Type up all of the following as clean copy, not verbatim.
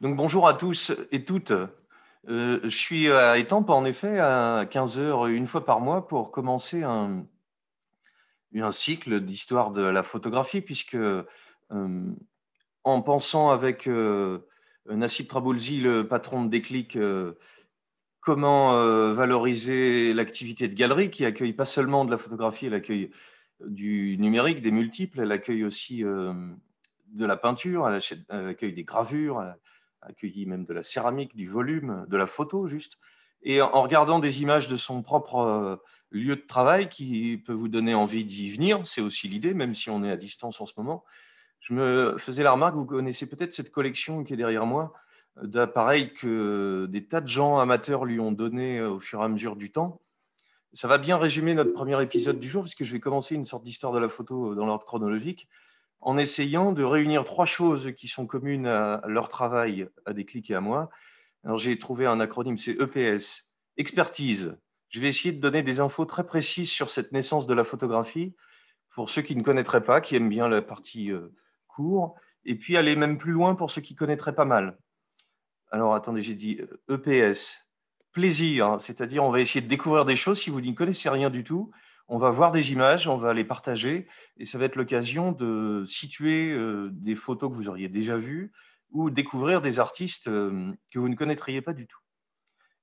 Donc bonjour à tous et toutes. Je suis à Étampes en effet à 15 heures une fois par mois pour commencer un cycle d'histoire de la photographie puisque en pensant avec Nassib Traboulsi, le patron de Déclic, comment valoriser l'activité de galerie qui accueille pas seulement de la photographie, elle accueille du numérique, des multiples, elle accueille aussi de la peinture, elle accueille des gravures, elle accueille même de la céramique, du volume, de la photo juste. Et en regardant des images de son propre lieu de travail qui peut vous donner envie d'y venir, c'est aussi l'idée, même si on est à distance en ce moment, je me faisais la remarque, vous connaissez peut-être cette collection qui est derrière moi, d'appareils que des tas de gens amateurs lui ont donné au fur et à mesure du temps. Ça va bien résumer notre premier épisode du jour, puisque je vais commencer une sorte d'histoire de la photo dans l'ordre chronologique, en essayant de réunir trois choses qui sont communes à leur travail, à Déclic et à moi. Alors j'ai trouvé un acronyme, c'est EPS, expertise. Je vais essayer de donner des infos très précises sur cette naissance de la photographie, pour ceux qui ne connaîtraient pas, qui aiment bien la partie court, et puis aller même plus loin pour ceux qui connaîtraient pas mal. Alors attendez, j'ai dit EPS, plaisir, hein, c'est-à-dire on va essayer de découvrir des choses si vous n'y connaissez rien du tout. On va voir des images, on va les partager, et ça va être l'occasion de situer des photos que vous auriez déjà vues ou découvrir des artistes que vous ne connaîtriez pas du tout.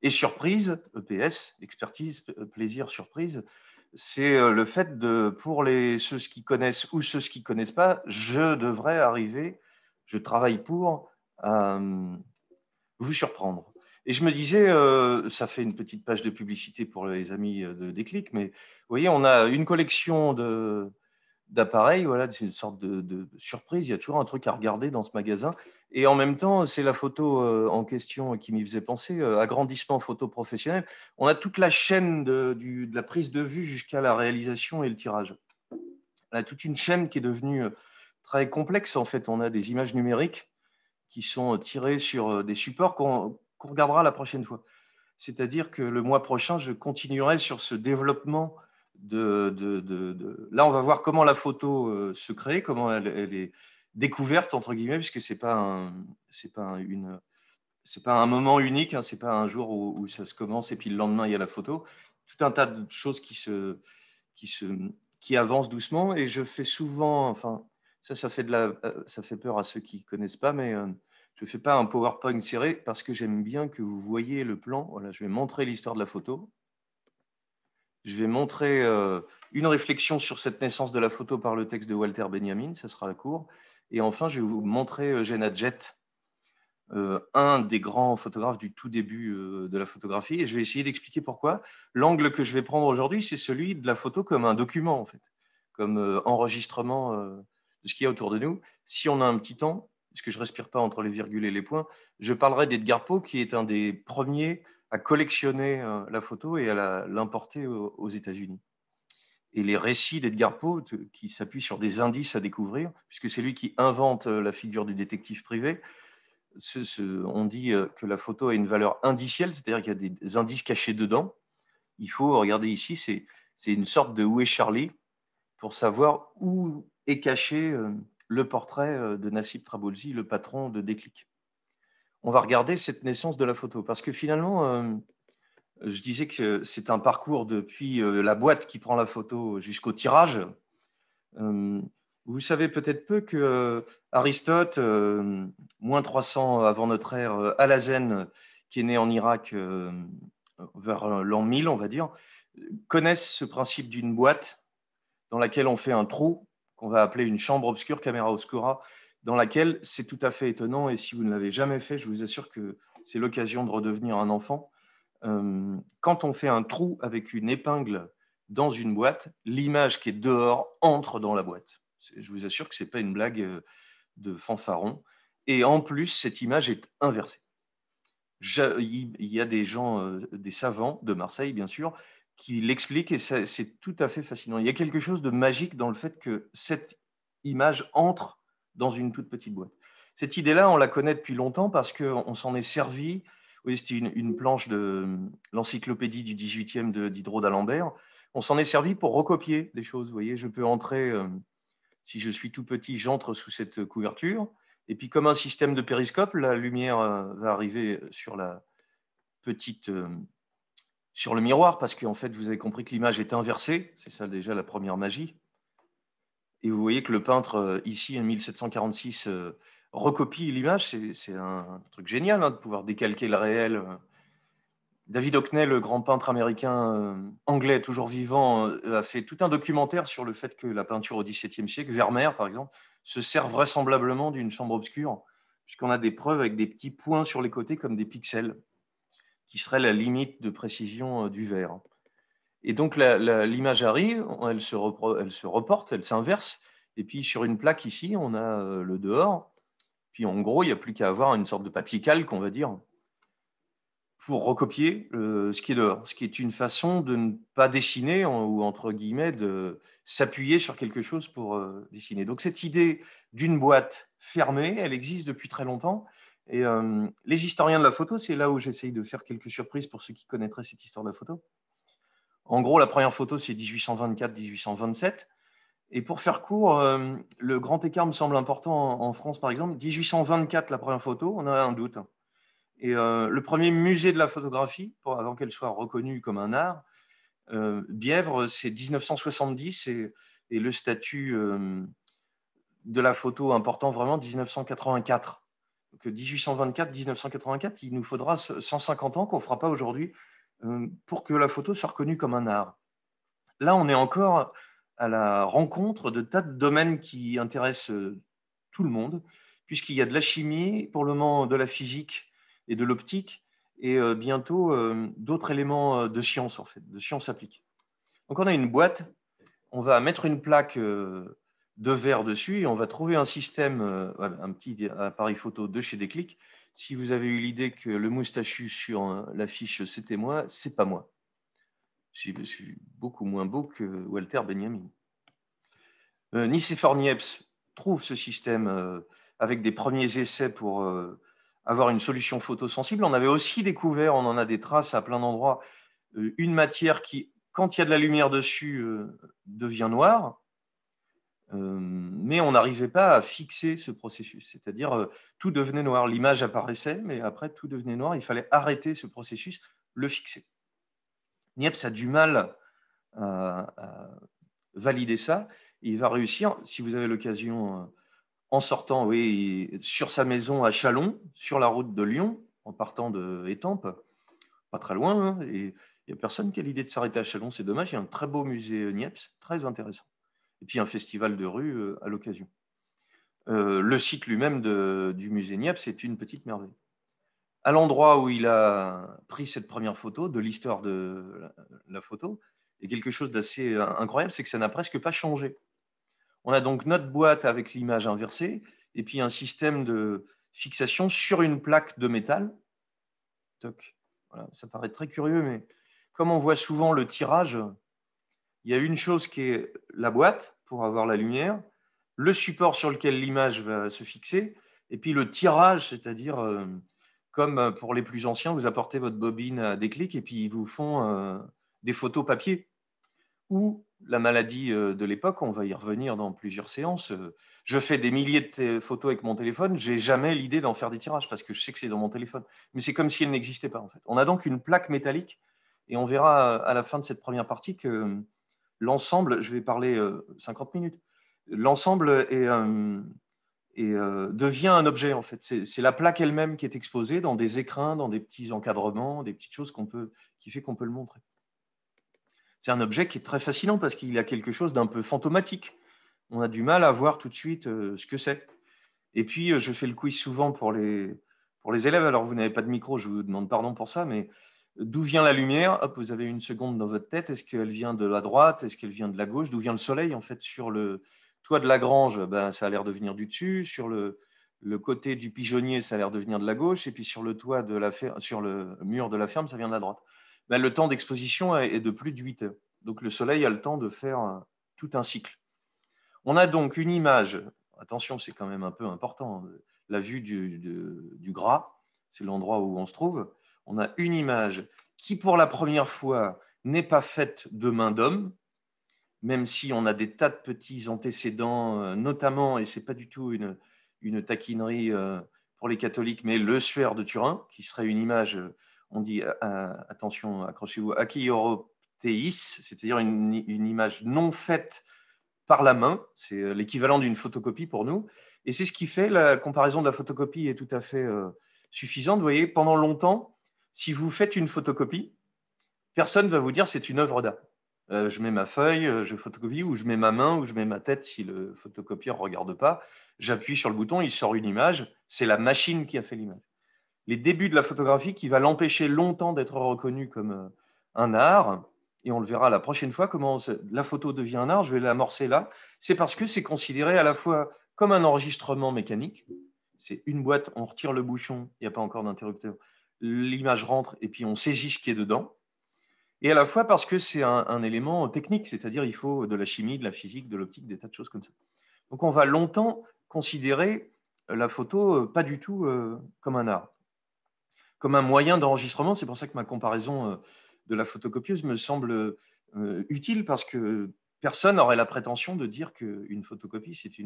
Et surprise, EPS, expertise, plaisir, surprise, c'est le fait de, pour ceux qui connaissent ou ceux qui ne connaissent pas, je devrais arriver, je travaille pour vous surprendre. Et je me disais, ça fait une petite page de publicité pour les amis de Déclic, mais vous voyez, on a une collection d'appareils, voilà, c'est une sorte de surprise, il y a toujours un truc à regarder dans ce magasin. Et en même temps, c'est la photo en question qui m'y faisait penser, agrandissement photo professionnel. On a toute la chaîne de la prise de vue jusqu'à la réalisation et le tirage. On a toute une chaîne qui est devenue très complexe, en fait. On a des images numériques qui sont tirées sur des supports qu'on regardera la prochaine fois. C'est-à-dire que le mois prochain, je continuerai sur ce développement Là, on va voir comment la photo se crée, comment elle est découverte, entre guillemets, puisque c'est pas un moment unique, hein, c'est pas un jour où ça se commence et puis le lendemain, il y a la photo. Tout un tas de choses qui, se, qui avancent doucement. Et je fais souvent, enfin, ça fait peur à ceux qui ne connaissent pas, mais je ne fais pas un PowerPoint serré parce que j'aime bien que vous voyez le plan. Voilà, je vais montrer l'histoire de la photo. Je vais montrer une réflexion sur cette naissance de la photo par le texte de Walter Benjamin, ça sera court. Et enfin, je vais vous montrer Eugène Adjet, un des grands photographes du tout début de la photographie. Et je vais essayer d'expliquer pourquoi. L'angle que je vais prendre aujourd'hui, c'est celui de la photo comme un document, en fait, comme enregistrement de ce qu'il y a autour de nous. Si on a un petit temps, parce que je ne respire pas entre les virgules et les points, je parlerai d'Edgar Poe, qui est un des premiers à collectionner la photo et à l'importer aux États-Unis. Et les récits d'Edgar Poe, qui s'appuient sur des indices à découvrir, puisque c'est lui qui invente la figure du détective privé. On dit que la photo a une valeur indicielle, c'est-à-dire qu'il y a des indices cachés dedans. Il faut regarder ici, c'est une sorte de Où est Charlie pour savoir où est caché le portrait de Nassib Traboulsi, le patron de Déclic. On va regarder cette naissance de la photo parce que finalement, je disais que c'est un parcours depuis la boîte qui prend la photo jusqu'au tirage. Vous savez peut-être peu que Aristote, moins 300 avant notre ère, Alhazen, qui est né en Irak vers l'an 1000, on va dire, connaissent ce principe d'une boîte dans laquelle on fait un trou, qu'on va appeler une chambre obscure, camera oscura, dans laquelle c'est tout à fait étonnant. Et si vous ne l'avez jamais fait, je vous assure que c'est l'occasion de redevenir un enfant. Quand on fait un trou avec une épingle dans une boîte, l'image qui est dehors entre dans la boîte. Je vous assure que ce n'est pas une blague de fanfaron. Et en plus, cette image est inversée. Il y a des gens, des savants de Marseille, bien sûr, qui l'expliquent et c'est tout à fait fascinant. Il y a quelque chose de magique dans le fait que cette image entre dans une toute petite boîte. Cette idée-là, on la connaît depuis longtemps parce qu'on s'en est servi. Oui, c'était une planche de l'encyclopédie du 18e de Diderot d'Alembert. On s'en est servi pour recopier des choses. Vous voyez, je peux entrer, si je suis tout petit, j'entre sous cette couverture. Et puis, comme un système de périscope, la lumière va arriver sur le miroir, parce qu'en fait, vous avez compris que l'image est inversée. C'est ça déjà la première magie. Et vous voyez que le peintre, ici, en 1746, recopie l'image. C'est un truc génial de pouvoir décalquer le réel. David Hockney, le grand peintre américain anglais, toujours vivant, a fait tout un documentaire sur le fait que la peinture au XVIIe siècle, Vermeer par exemple, se sert vraisemblablement d'une chambre obscure, puisqu'on a des preuves avec des petits points sur les côtés comme des pixels, qui seraient la limite de précision du verre. Et donc l'image arrive, elle se reporte, elle s'inverse, et puis sur une plaque ici, on a le dehors, puis en gros, il n'y a plus qu'à avoir une sorte de papier calque, on va dire, pour recopier ce qui est dehors, ce qui est une façon de ne pas dessiner, ou entre guillemets, de s'appuyer sur quelque chose pour dessiner. Donc cette idée d'une boîte fermée, elle existe depuis très longtemps. Et les historiens de la photo, c'est là où j'essaye de faire quelques surprises pour ceux qui connaîtraient cette histoire de la photo. En gros, la première photo, c'est 1824-1827. Et pour faire court, le grand écart me semble important en France, par exemple. 1824, la première photo, on a un doute. Et le premier musée de la photographie, avant qu'elle soit reconnue comme un art, Bièvre, c'est 1970, et le statut de la photo important, vraiment, 1984. Donc 1824-1984, il nous faudra 150 ans qu'on ne fera pas aujourd'hui pour que la photo soit reconnue comme un art. Là, on est encore à la rencontre de tas de domaines qui intéressent tout le monde, puisqu'il y a de la chimie, pour le moment de la physique et de l'optique, et bientôt d'autres éléments de science, en fait, de sciences appliquées. Donc on a une boîte, on va mettre une plaque de verre dessus, et on va trouver un système, un petit appareil photo de chez Déclic. Si vous avez eu l'idée que le moustachu sur l'affiche, c'était moi, c'est pas moi. Je suis beaucoup moins beau que Walter Benjamin. Nicéphore Niepce trouve ce système avec des premiers essais pour avoir une solution photosensible. On avait aussi découvert, on en a des traces à plein d'endroits, une matière qui, quand il y a de la lumière dessus, devient noire, mais on n'arrivait pas à fixer ce processus. C'est-à-dire, tout devenait noir. L'image apparaissait, mais après, tout devenait noir. Il fallait arrêter ce processus, le fixer. Niepce a du mal à valider ça. Il va réussir, si vous avez l'occasion, en sortant, oui, sur sa maison à Châlons, sur la route de Lyon, en partant de Étampes, pas très loin, hein, et il n'y a personne qui a l'idée de s'arrêter à Châlons, c'est dommage. Il y a un très beau musée Niepce, très intéressant. Et puis un festival de rue à l'occasion. Le site lui-même du musée Niepce est une petite merveille. À l'endroit où il a pris cette première photo, de l'histoire de la photo, et quelque chose d'assez incroyable, c'est que ça n'a presque pas changé. On a donc notre boîte avec l'image inversée, et puis un système de fixation sur une plaque de métal. Toc. Voilà, ça paraît très curieux, mais comme on voit souvent le tirage, il y a une chose qui est la boîte pour avoir la lumière, le support sur lequel l'image va se fixer, et puis le tirage, c'est-à-dire comme pour les plus anciens, vous apportez votre bobine à Déclic et puis ils vous font des photos papier. Ou la maladie de l'époque, on va y revenir dans plusieurs séances. Je fais des milliers de photos avec mon téléphone, j'ai jamais l'idée d'en faire des tirages parce que je sais que c'est dans mon téléphone. Mais c'est comme si elle n'existait pas en fait. On a donc une plaque métallique et on verra à la fin de cette première partie que l'ensemble, je vais parler 50 minutes, l'ensemble devient un objet en fait. C'est la plaque elle-même qui est exposée dans des écrins, dans des petits encadrements, des petites choses qui fait qu'on peut le montrer. C'est un objet qui est très fascinant parce qu'il a quelque chose d'un peu fantomatique. On a du mal à voir tout de suite ce que c'est. Et puis, je fais le quiz souvent pour les élèves. Alors, vous n'avez pas de micro, je vous demande pardon pour ça, mais d'où vient la lumière? Hop, vous avez une seconde dans votre tête. Est-ce qu'elle vient de la droite? Est-ce qu'elle vient de la gauche? D'où vient le soleil? En fait, sur le toit de la grange, ben, ça a l'air de venir du dessus. Sur le côté du pigeonnier, ça a l'air de venir de la gauche. Et puis, sur le toit de sur le mur de la ferme, ça vient de la droite. Ben, le temps d'exposition est de plus de 8 heures. Donc, le soleil a le temps de faire tout un cycle. On a donc une image, attention, c'est quand même un peu important, la vue du gras, c'est l'endroit où on se trouve. On a une image qui, pour la première fois, n'est pas faite de main d'homme, même si on a des tas de petits antécédents, notamment, et ce n'est pas du tout une taquinerie pour les catholiques, mais le suaire de Turin, qui serait une image, on dit, attention, accrochez-vous, acheiroptéis, c'est-à-dire une image non faite par la main. C'est l'équivalent d'une photocopie pour nous. Et c'est ce qui fait la comparaison de la photocopie est tout à fait suffisante. Vous voyez, pendant longtemps, si vous faites une photocopie, personne ne va vous dire c'est une œuvre d'art. Je mets ma feuille, je photocopie, ou je mets ma main, ou je mets ma tête si le photocopieur ne regarde pas. J'appuie sur le bouton, il sort une image. C'est la machine qui a fait l'image. Les débuts de la photographie qui va l'empêcher longtemps d'être reconnu comme un art, et on le verra la prochaine fois, comment la photo devient un art, je vais l'amorcer là, c'est parce que c'est considéré à la fois comme un enregistrement mécanique, c'est une boîte, on retire le bouchon, il n'y a pas encore d'interrupteur, l'image rentre et puis on saisit ce qui est dedans, et à la fois parce que c'est un élément technique, c'est-à-dire il faut de la chimie, de la physique, de l'optique, des tas de choses comme ça. Donc on va longtemps considérer la photo pas du tout comme un art, comme un moyen d'enregistrement. C'est pour ça que ma comparaison de la photocopieuse me semble utile, parce que personne n'aurait la prétention de dire qu'une photocopie, c'est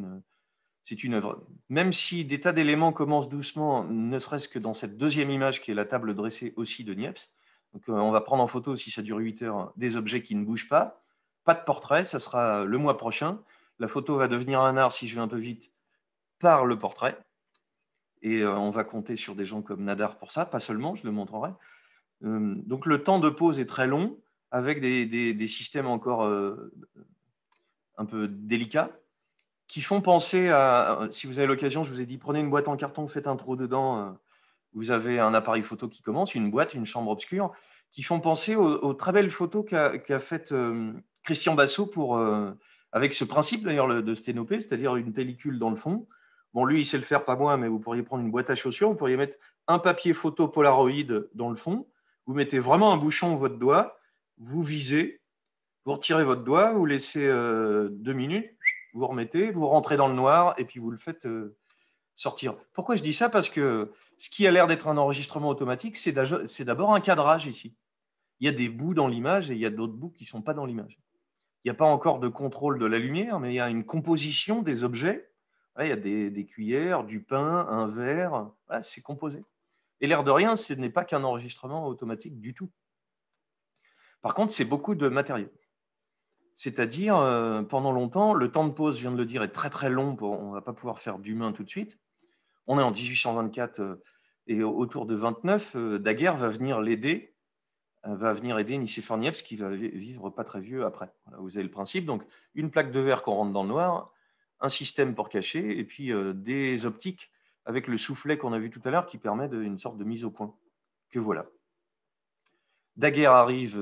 une œuvre. Même si des tas d'éléments commencent doucement, ne serait-ce que dans cette deuxième image qui est la table dressée aussi de Niepce. Donc, on va prendre en photo, si ça dure 8 heures, des objets qui ne bougent pas. Pas de portrait, ça sera le mois prochain. La photo va devenir un art, si je vais un peu vite, par le portrait. Et on va compter sur des gens comme Nadar pour ça, pas seulement, je le montrerai. Donc le temps de pause est très long, avec des systèmes encore un peu délicats, qui font penser à, si vous avez l'occasion, je vous ai dit, prenez une boîte en carton, faites un trou dedans, vous avez un appareil photo qui commence, une boîte, une chambre obscure, qui font penser aux très belles photos qu'a faites Christian Basso avec ce principe d'ailleurs de sténopé, c'est-à-dire une pellicule dans le fond. Bon, lui, il sait le faire, pas moi, mais vous pourriez prendre une boîte à chaussures, vous pourriez mettre un papier photo Polaroid dans le fond, vous mettez vraiment un bouchon au votre doigt, vous visez, vous retirez votre doigt, vous laissez 2 minutes, vous remettez, vous rentrez dans le noir et puis vous le faites sortir. Pourquoi je dis ça? Parce que ce qui a l'air d'être un enregistrement automatique, c'est d'abord un cadrage ici. Il y a des bouts dans l'image et il y a d'autres bouts qui ne sont pas dans l'image. Il n'y a pas encore de contrôle de la lumière, mais il y a une composition des objets. Voilà, il y a des cuillères, du pain, un verre. Voilà, c'est composé. Et l'air de rien, ce n'est pas qu'un enregistrement automatique du tout. Par contre, c'est beaucoup de matériel. C'est-à-dire, pendant longtemps, le temps de pause, je viens de le dire, est très très long. On ne va pas pouvoir faire d'humain tout de suite. On est en 1824 et autour de 29, Daguerre va venir l'aider, va venir aider Nicéphore Niepce, qui va vivre pas très vieux après. Voilà, vous avez le principe. Donc, une plaque de verre qu'on rentre dans le noir, un système pour cacher, et puis des optiques avec le soufflet qu'on a vu tout à l'heure qui permet une sorte de mise au point. Que voilà. Daguerre arrive,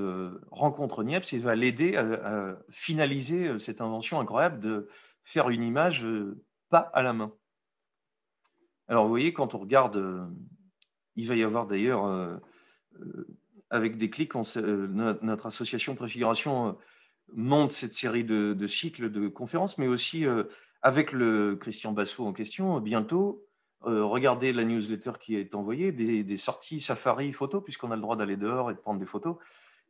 rencontre Niepce et va l'aider à finaliser cette invention incroyable de faire une image pas à la main. Alors, vous voyez, quand on regarde, il va y avoir d'ailleurs, avec des clics, notre association Préfiguration monte cette série de cycles de conférences, mais aussi avec le Christian Basso en question, bientôt, regardez la newsletter qui est envoyée, des sorties safari photo, puisqu'on a le droit d'aller dehors et de prendre des photos,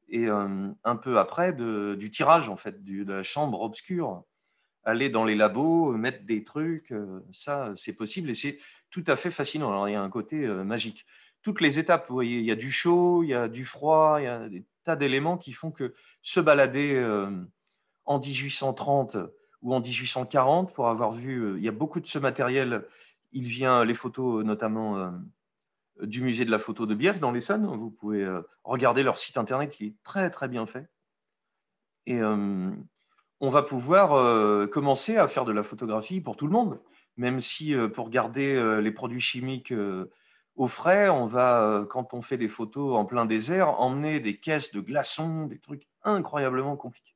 et un peu après, du tirage, en fait, de la chambre obscure, aller dans les labos, mettre des trucs, ça, c'est possible, et c'est tout à fait fascinant. Alors, il y a un côté magique. Toutes les étapes, vous voyez, il y a du chaud, il y a du froid, il y a des tas d'éléments qui font que se balader en 1830 ou en 1840 pour avoir vu, il y a beaucoup de ce matériel, il vient, les photos notamment du musée de la photo de Bièvre dans l'Essonne, vous pouvez regarder leur site internet qui est très très bien fait. Et on va pouvoir commencer à faire de la photographie pour tout le monde, même si pour garder les produits chimiques au frais, on va, quand on fait des photos en plein désert, emmener des caisses de glaçons, des trucs incroyablement compliqués.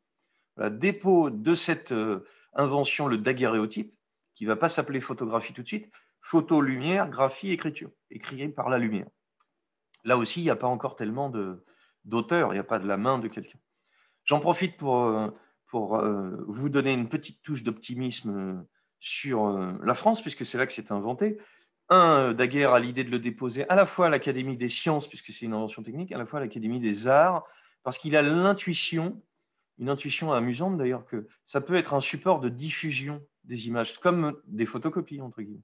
Voilà, dépôt de cette invention, le daguerréotype, qui ne va pas s'appeler photographie tout de suite, photo, lumière, graphie, écriture, écrit par la lumière. Là aussi, il n'y a pas encore tellement d'auteur, il n'y a pas de la main de quelqu'un. J'en profite pour vous donner une petite touche d'optimisme sur la France, puisque c'est là que c'est inventé. Daguerre a l'idée de le déposer à la fois à l'Académie des sciences, puisque c'est une invention technique, à la fois à l'Académie des arts, parce qu'il a l'intuition, une intuition amusante d'ailleurs, que ça peut être un support de diffusion des images, comme des photocopies, entre guillemets.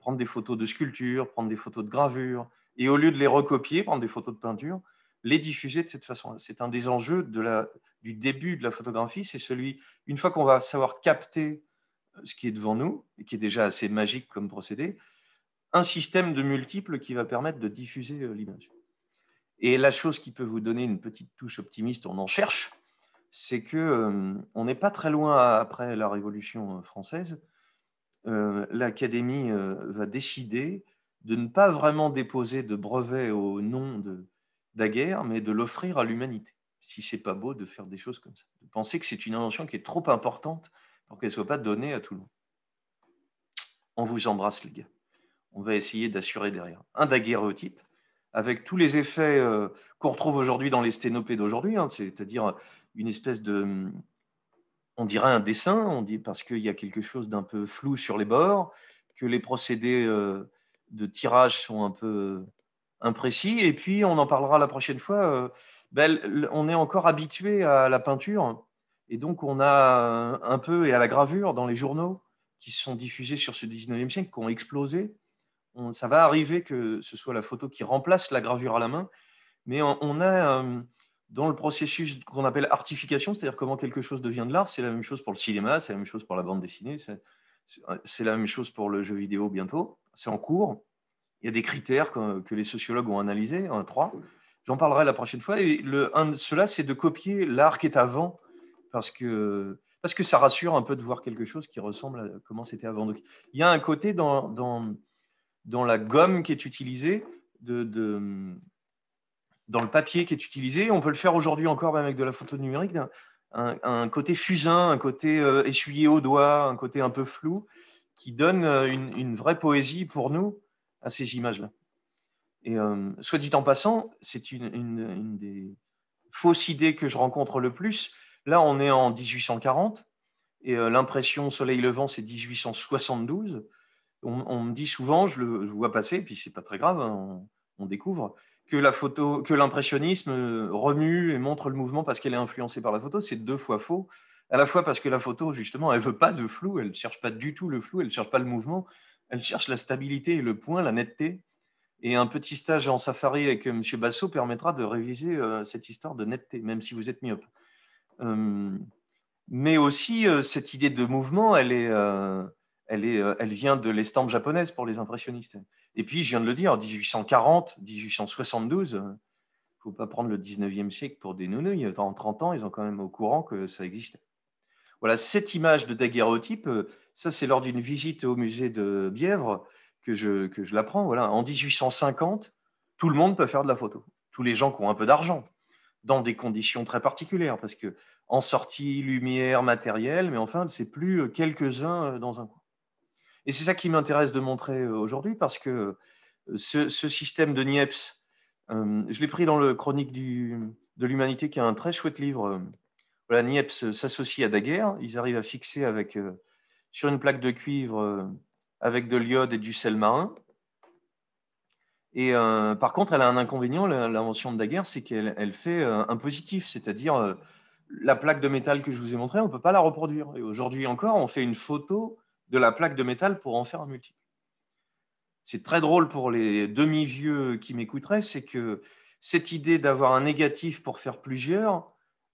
prendre des photos de sculptures, prendre des photos de gravures, et au lieu de les recopier, prendre des photos de peinture, les diffuser de cette façon-là. C'est un des enjeux du début de la photographie, c'est celui, une fois qu'on va savoir capter ce qui est devant nous, et qui est déjà assez magique comme procédé, un système de multiples qui va permettre de diffuser l'image. Et la chose qui peut vous donner une petite touche optimiste, on en cherche, c'est qu'on n'est pas très loin après la Révolution française. L'Académie va décider de ne pas vraiment déposer de brevet au nom de Daguerre, mais de l'offrir à l'humanité. Si c'est pas beau de faire des choses comme ça. De penser que c'est une invention qui est trop importante pour qu'elle ne soit pas donnée à tout le monde. On vous embrasse, les gars. On va essayer d'assurer derrière un daguerréotype avec tous les effets qu'on retrouve aujourd'hui dans les sténopées d'aujourd'hui, hein, c'est-à-dire une espèce de, on dirait un dessin, on dit parce qu'il y a quelque chose d'un peu flou sur les bords, que les procédés de tirage sont un peu imprécis, et puis on en parlera la prochaine fois. On est encore habitué à la peinture, et donc on a un peu, et à la gravure dans les journaux qui se sont diffusés sur ce 19e siècle, qui ont explosé. Ça va arriver que ce soit la photo qui remplace la gravure à la main, mais on a dans le processus qu'on appelle artification, c'est-à-dire comment quelque chose devient de l'art, c'est la même chose pour le cinéma, c'est la même chose pour la bande dessinée, c'est la même chose pour le jeu vidéo bientôt, c'est en cours. Il y a des critères que les sociologues ont analysés, trois. J'en parlerai la prochaine fois. Et un de ceux-là, c'est de copier l'art qui est avant, parce que ça rassure un peu de voir quelque chose qui ressemble à comment c'était avant. Donc, il y a un côté dans la gomme qui est utilisée, dans le papier qui est utilisé. On peut le faire aujourd'hui encore, même avec de la photo numérique, un côté fusain, un côté essuyé au doigt, un côté un peu flou, qui donne une vraie poésie pour nous à ces images-là. Et soit dit en passant, c'est une des fausses idées que je rencontre le plus. Là, on est en 1840, et l'impression soleil levant, c'est 1872. On me dit souvent, je le vois passer, puis c'est pas très grave, hein, on découvre que l'impressionnisme remue et montre le mouvement parce qu'elle est influencée par la photo. C'est deux fois faux. À la fois parce que la photo, justement, elle veut pas de flou, elle ne cherche pas du tout le flou, elle ne cherche pas le mouvement, elle cherche la stabilité et le point, la netteté. Et un petit stage en safari avec M. Basso permettra de réviser cette histoire de netteté, même si vous êtes myope. Mais aussi, cette idée de mouvement, elle vient de l'estampe japonaise pour les impressionnistes. Et puis, je viens de le dire, 1840, 1872, il ne faut pas prendre le 19e siècle pour des nounouilles. En 30 ans, ils sont quand même au courant que ça existait. Voilà, cette image de daguerréotype, ça, c'est lors d'une visite au musée de Bièvre que je l'apprends. Voilà, en 1850, tout le monde peut faire de la photo. Tous les gens qui ont un peu d'argent, dans des conditions très particulières, parce que en sortie, lumière, matériel, mais enfin, c'est plus quelques-uns dans un coin. Et c'est ça qui m'intéresse de montrer aujourd'hui, parce que ce système de Niepce, je l'ai pris dans le Chronique de l'Humanité, qui est un très chouette livre. Voilà, Niepce s'associe à Daguerre, ils arrivent à fixer sur une plaque de cuivre avec de l'iode et du sel marin. Et par contre, elle a un inconvénient, l'invention de Daguerre, c'est qu'elle fait un positif, c'est-à-dire la plaque de métal que je vous ai montrée, on ne peut pas la reproduire. Et aujourd'hui encore, on fait une photo de la plaque de métal pour en faire un multiple. C'est très drôle pour les demi-vieux qui m'écouteraient, c'est que cette idée d'avoir un négatif pour faire plusieurs,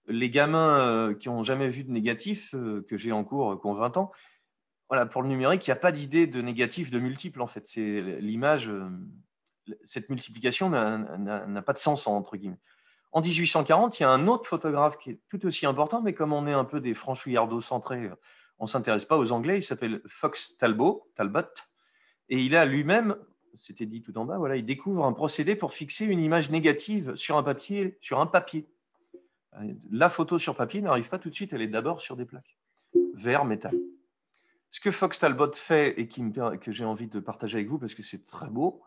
les gamins qui n'ont jamais vu de négatif, que j'ai en cours, qui ont 20 ans, voilà, pour le numérique, il n'y a pas d'idée de négatif de multiple, en fait. C'est l'image, cette multiplication n'a pas de sens, entre guillemets. En 1840, il y a un autre photographe qui est tout aussi important, mais comme on est un peu des franchouillardos centrés, on ne s'intéresse pas aux Anglais. Il s'appelle Fox Talbot, et il a lui-même, c'était dit tout en bas, voilà, il découvre un procédé pour fixer une image négative sur un papier. La photo sur papier n'arrive pas tout de suite, elle est d'abord sur des plaques, verre, métal. Ce que Fox Talbot fait et que j'ai envie de partager avec vous parce que c'est très beau,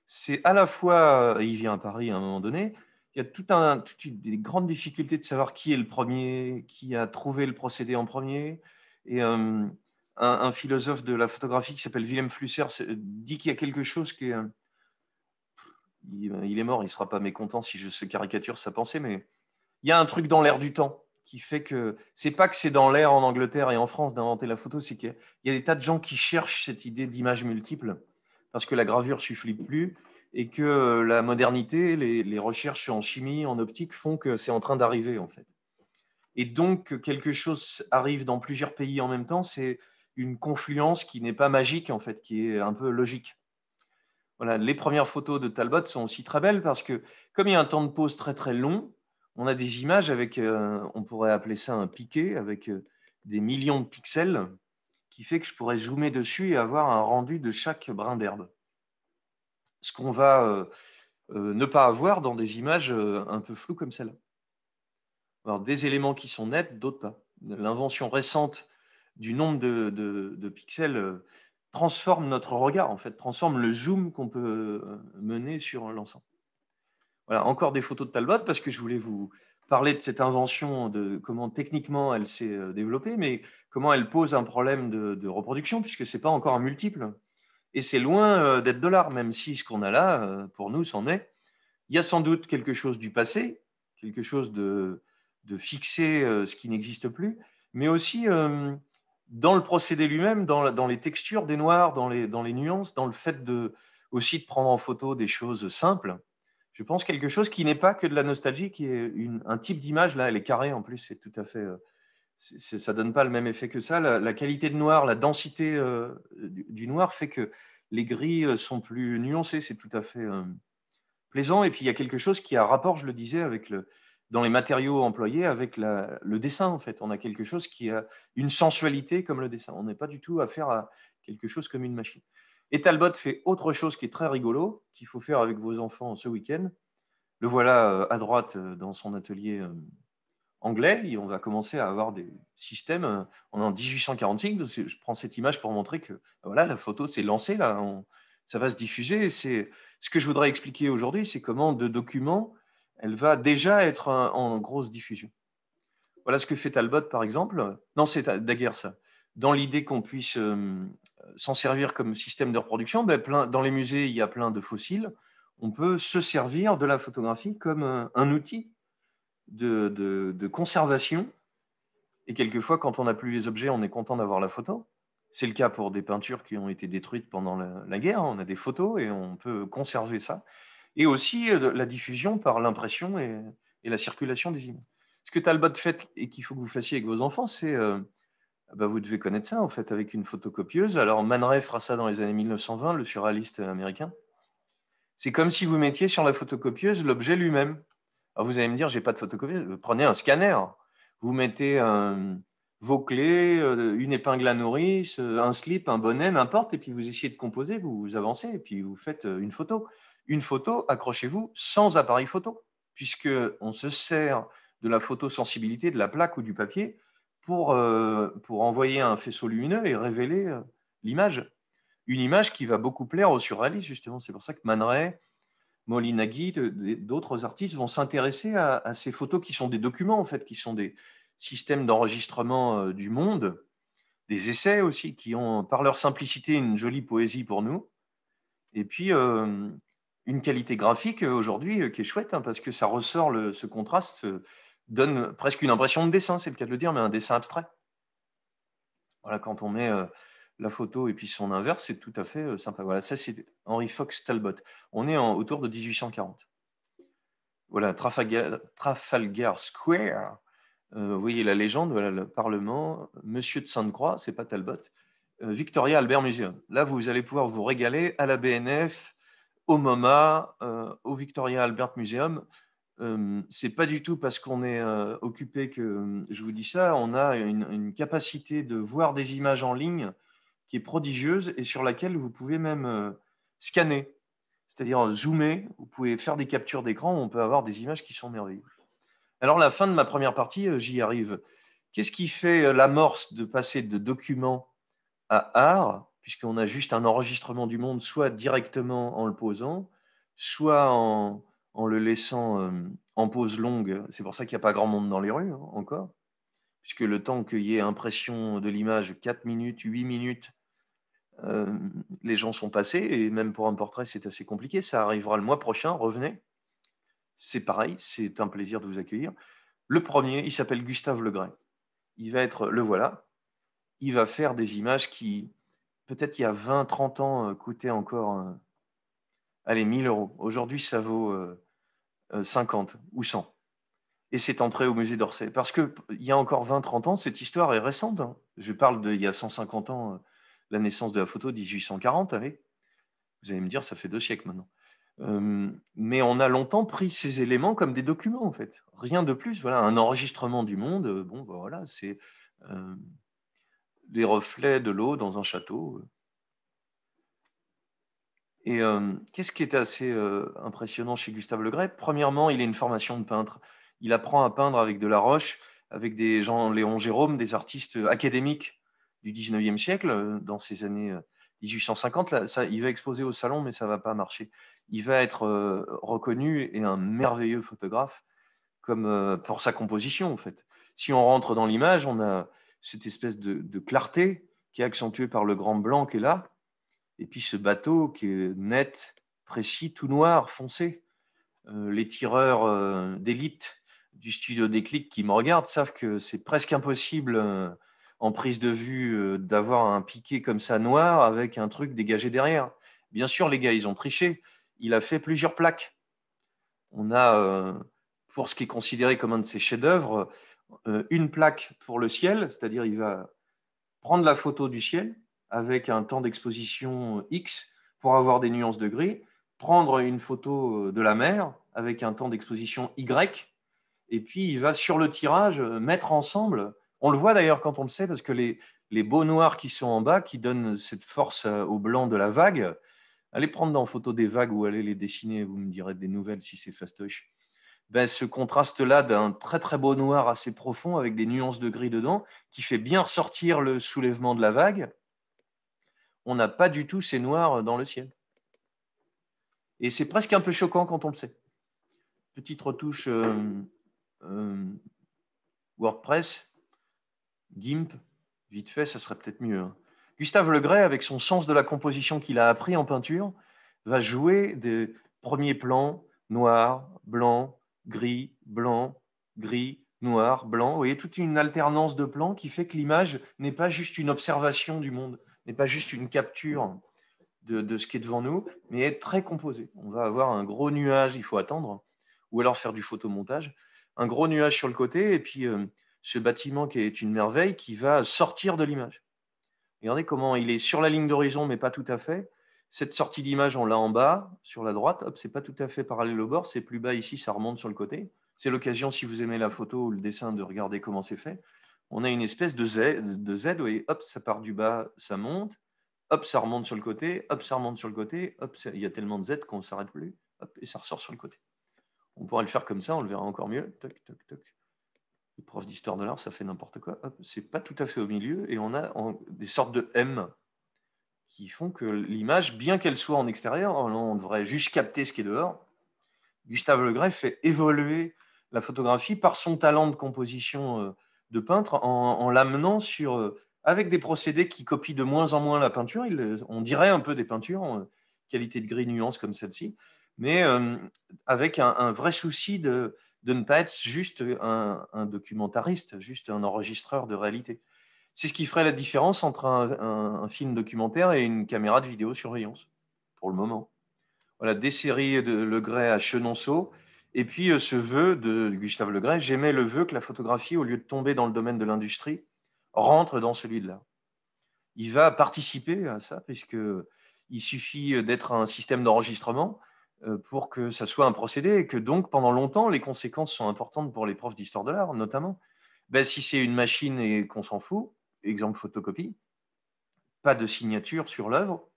c'est à la fois, il vient à Paris à un moment donné, il y a toutes des grandes difficultés de savoir qui est le premier, qui a trouvé le procédé en premier. Et un philosophe de la photographie qui s'appelle Wilhelm Flusser dit qu'il y a quelque chose qui est... Il est mort, il ne sera pas mécontent si je caricature sa pensée, mais il y a un truc dans l'air du temps qui fait que c'est pas que c'est dans l'air en Angleterre et en France d'inventer la photo, c'est qu'il y a des tas de gens qui cherchent cette idée d'image multiple parce que la gravure ne suffit plus et que la modernité, les recherches en chimie, en optique font que c'est en train d'arriver en fait. Et donc, quelque chose arrive dans plusieurs pays en même temps, c'est une confluence qui n'est pas magique en fait, qui est un peu logique. Voilà, les premières photos de Talbot sont aussi très belles parce que comme il y a un temps de pause très très long, on a des images avec, on pourrait appeler ça un piqué, avec des millions de pixels, qui fait que je pourrais zoomer dessus et avoir un rendu de chaque brin d'herbe. Ce qu'on va ne pas avoir dans des images un peu floues comme celle-là. Alors, des éléments qui sont nets, d'autres pas. L'invention récente du nombre de pixels transforme notre regard, en fait, transforme le zoom qu'on peut mener sur l'ensemble. Voilà, encore des photos de Talbot, parce que je voulais vous parler de cette invention, de comment techniquement elle s'est développée, mais comment elle pose un problème de reproduction, puisque ce n'est pas encore un multiple. Et c'est loin d'être de l'art, même si ce qu'on a là, pour nous, c'en est. Il y a sans doute quelque chose du passé, quelque chose de fixer ce qui n'existe plus, mais aussi dans le procédé lui-même, dans les textures des noirs, dans les nuances, dans le fait aussi de prendre en photo des choses simples. Je pense quelque chose qui n'est pas que de la nostalgie, qui est un type d'image, là, elle est carrée en plus, c'est tout à fait. Ça donne pas le même effet que ça. La qualité de noir, la densité du noir fait que les gris sont plus nuancés, c'est tout à fait plaisant. Et puis il y a quelque chose qui a rapport, je le disais, dans les matériaux employés avec le dessin, en fait. On a quelque chose qui a une sensualité comme le dessin. On n'est pas du tout affaire à quelque chose comme une machine. Et Talbot fait autre chose qui est très rigolo, qu'il faut faire avec vos enfants ce week-end. Le voilà à droite dans son atelier anglais, et on va commencer à avoir des systèmes. On est en 1846, je prends cette image pour montrer que voilà, la photo s'est lancée, là, ça va se diffuser. C'est ce que je voudrais expliquer aujourd'hui, c'est comment de documents, elle va déjà être en grosse diffusion. Voilà ce que fait Talbot, par exemple. Non, c'est Daguerre, ça. Dans l'idée qu'on puisse s'en servir comme système de reproduction, dans les musées, il y a plein de fossiles. On peut se servir de la photographie comme un outil de conservation. Et quelquefois, quand on n'a plus les objets, on est content d'avoir la photo. C'est le cas pour des peintures qui ont été détruites pendant la guerre. On a des photos et on peut conserver ça. Et aussi la diffusion par l'impression et la circulation des images. Ce que Talbot fait et qu'il faut que vous fassiez avec vos enfants, c'est, vous devez connaître ça en fait, avec une photocopieuse. Alors Man Ray fera ça dans les années 1920, le surréaliste américain. C'est comme si vous mettiez sur la photocopieuse l'objet lui-même. Alors vous allez me dire, j'ai pas de photocopieuse. Prenez un scanner. Vous mettez vos clés, une épingle à nourrice, un slip, un bonnet, n'importe, et puis vous essayez de composer, vous avancez, et puis vous faites une photo. Une photo, accrochez-vous, sans appareil photo, puisqu'on se sert de la photosensibilité, de la plaque ou du papier pour envoyer un faisceau lumineux et révéler l'image. Une image qui va beaucoup plaire aux surréalistes, justement. C'est pour ça que Man Ray, Molinagui, d'autres artistes vont s'intéresser à ces photos qui sont des documents, en fait, qui sont des systèmes d'enregistrement du monde, des essais aussi, qui ont, par leur simplicité, une jolie poésie pour nous. Et puis, une qualité graphique aujourd'hui qui est chouette, hein, parce que ça ressort, ce contraste donne presque une impression de dessin, c'est le cas de le dire, mais un dessin abstrait. Voilà, quand on met la photo et puis son inverse, c'est tout à fait sympa. Voilà, ça c'est Henry Fox Talbot. On est autour de 1840. Voilà, Trafalgar Square. Vous voyez la légende, voilà le Parlement, Monsieur de Sainte-Croix, c'est pas Talbot, Victoria Albert Museum. Là, vous allez pouvoir vous régaler à la BNF, au MoMA, au Victoria Albert Museum. C'est pas du tout parce qu'on est occupé que je vous dis ça. On a une capacité de voir des images en ligne qui est prodigieuse et sur laquelle vous pouvez même scanner, c'est-à-dire zoomer. Vous pouvez faire des captures d'écran. On peut avoir des images qui sont merveilleuses. Alors, la fin de ma première partie, j'y arrive. Qu'est-ce qui fait l'amorce de passer de document à art, puisqu'on a juste un enregistrement du monde, soit directement en le posant, soit en le laissant en pause longue. C'est pour ça qu'il n'y a pas grand monde dans les rues, hein, encore, puisque le temps qu'il y ait impression de l'image, 4 minutes, 8 minutes, les gens sont passés, et même pour un portrait, c'est assez compliqué. Ça arrivera le mois prochain, revenez. C'est pareil, c'est un plaisir de vous accueillir. Le premier, il s'appelle Gustave Legray. Il va être, le voilà, il va faire des images qui peut-être il y a 20, 30 ans, coûtait encore, allez, 1 000 €. Aujourd'hui, ça vaut 50 ou 100. Et c'est entré au musée d'Orsay. Parce qu'il y a encore 20, 30 ans, cette histoire est récente, hein. Je parle d'il y a 150 ans, la naissance de la photo, 1840, allez. Vous allez me dire, ça fait 2 siècles maintenant. Mais on a longtemps pris ces éléments comme des documents, en fait. Rien de plus. Voilà, un enregistrement du monde, bon, bah, voilà, c'est les reflets de l'eau dans un château. Et qu'est-ce qui est assez impressionnant chez Gustave Le Gray? Premièrement, il a une formation de peintre. Il apprend à peindre avec de la roche, avec des Jean-Léon Gérôme, des artistes académiques du 19e siècle, dans ces années 1850. Là, ça, il va exposer au salon, mais ça ne va pas marcher. Il va être reconnu et un merveilleux photographe comme pour sa composition, en fait. Si on rentre dans l'image, on a cette espèce de clarté qui est accentuée par le grand blanc qui est là, et puis ce bateau qui est net, précis, tout noir, foncé. Les tireurs d'élite du studio Déclic qui me regardent savent que c'est presque impossible en prise de vue d'avoir un piqué comme ça noir avec un truc dégagé derrière. Bien sûr, les gars, ils ont triché. Il a fait plusieurs plaques. On a, pour ce qui est considéré comme un de ses chefs-d'œuvre, une plaque pour le ciel, c'est-à-dire il va prendre la photo du ciel avec un temps d'exposition X pour avoir des nuances de gris, prendre une photo de la mer avec un temps d'exposition Y, et puis il va sur le tirage mettre ensemble. On le voit d'ailleurs quand on le sait, parce que les beaux noirs qui sont en bas, qui donnent cette force au blanc de la vague, allez prendre en photo des vagues ou allez les dessiner, vous me direz des nouvelles si c'est fastoche. Ben, ce contraste-là d'un très très beau noir assez profond avec des nuances de gris dedans, qui fait bien ressortir le soulèvement de la vague, on n'a pas du tout ces noirs dans le ciel. Et c'est presque un peu choquant quand on le sait. Petite retouche euh, WordPress, GIMP, vite fait, ça serait peut-être mieux, hein. Gustave Le Gray, avec son sens de la composition qu'il a appris en peinture, va jouer des premiers plans noir, blanc, gris, noir, blanc. Vous voyez, toute une alternance de plans qui fait que l'image n'est pas juste une observation du monde, n'est pas juste une capture de ce qui est devant nous, mais est très composée. On va avoir un gros nuage, il faut attendre, ou alors faire du photomontage, un gros nuage sur le côté, et puis ce bâtiment qui est une merveille qui va sortir de l'image. Regardez comment il est sur la ligne d'horizon, mais pas tout à fait. Cette sortie d'image, on l'a en bas, sur la droite. Hop, c'est pas tout à fait parallèle au bord, c'est plus bas ici, ça remonte sur le côté. C'est l'occasion, si vous aimez la photo ou le dessin, de regarder comment c'est fait. On a une espèce de Z, vous voyez, hop, ça part du bas, ça monte. Hop, ça remonte sur le côté. Hop, ça remonte sur le côté. Hop, il y a tellement de Z qu'on ne s'arrête plus. Hop, et ça ressort sur le côté. On pourrait le faire comme ça, on le verra encore mieux. Toc, toc, toc. Les profs d'histoire de l'art, ça fait n'importe quoi. C'est pas tout à fait au milieu et on a des sortes de M qui font que l'image, bien qu'elle soit en extérieur, on devrait juste capter ce qui est dehors. Gustave Le Gray fait évoluer la photographie par son talent de composition de peintre en l'amenant sur, avec des procédés qui copient de moins en moins la peinture. On dirait un peu des peintures, qualité de gris, nuance comme celle-ci, mais avec un vrai souci de ne pas être juste un documentariste, juste un enregistreur de réalité. C'est ce qui ferait la différence entre un film documentaire et une caméra de vidéosurveillance, pour le moment. Voilà, des séries de Le Gray à Chenonceau. Et puis ce vœu de Gustave Le Gray, j'aimais le vœu que la photographie, au lieu de tomber dans le domaine de l'industrie, rentre dans celui de l'art. Il va participer à ça, puisqu'il suffit d'être un système d'enregistrement pour que ça soit un procédé et que donc pendant longtemps, les conséquences sont importantes pour les profs d'histoire de l'art, notamment. Ben, si c'est une machine et qu'on s'en fout, exemple photocopie, pas de signature sur l'œuvre,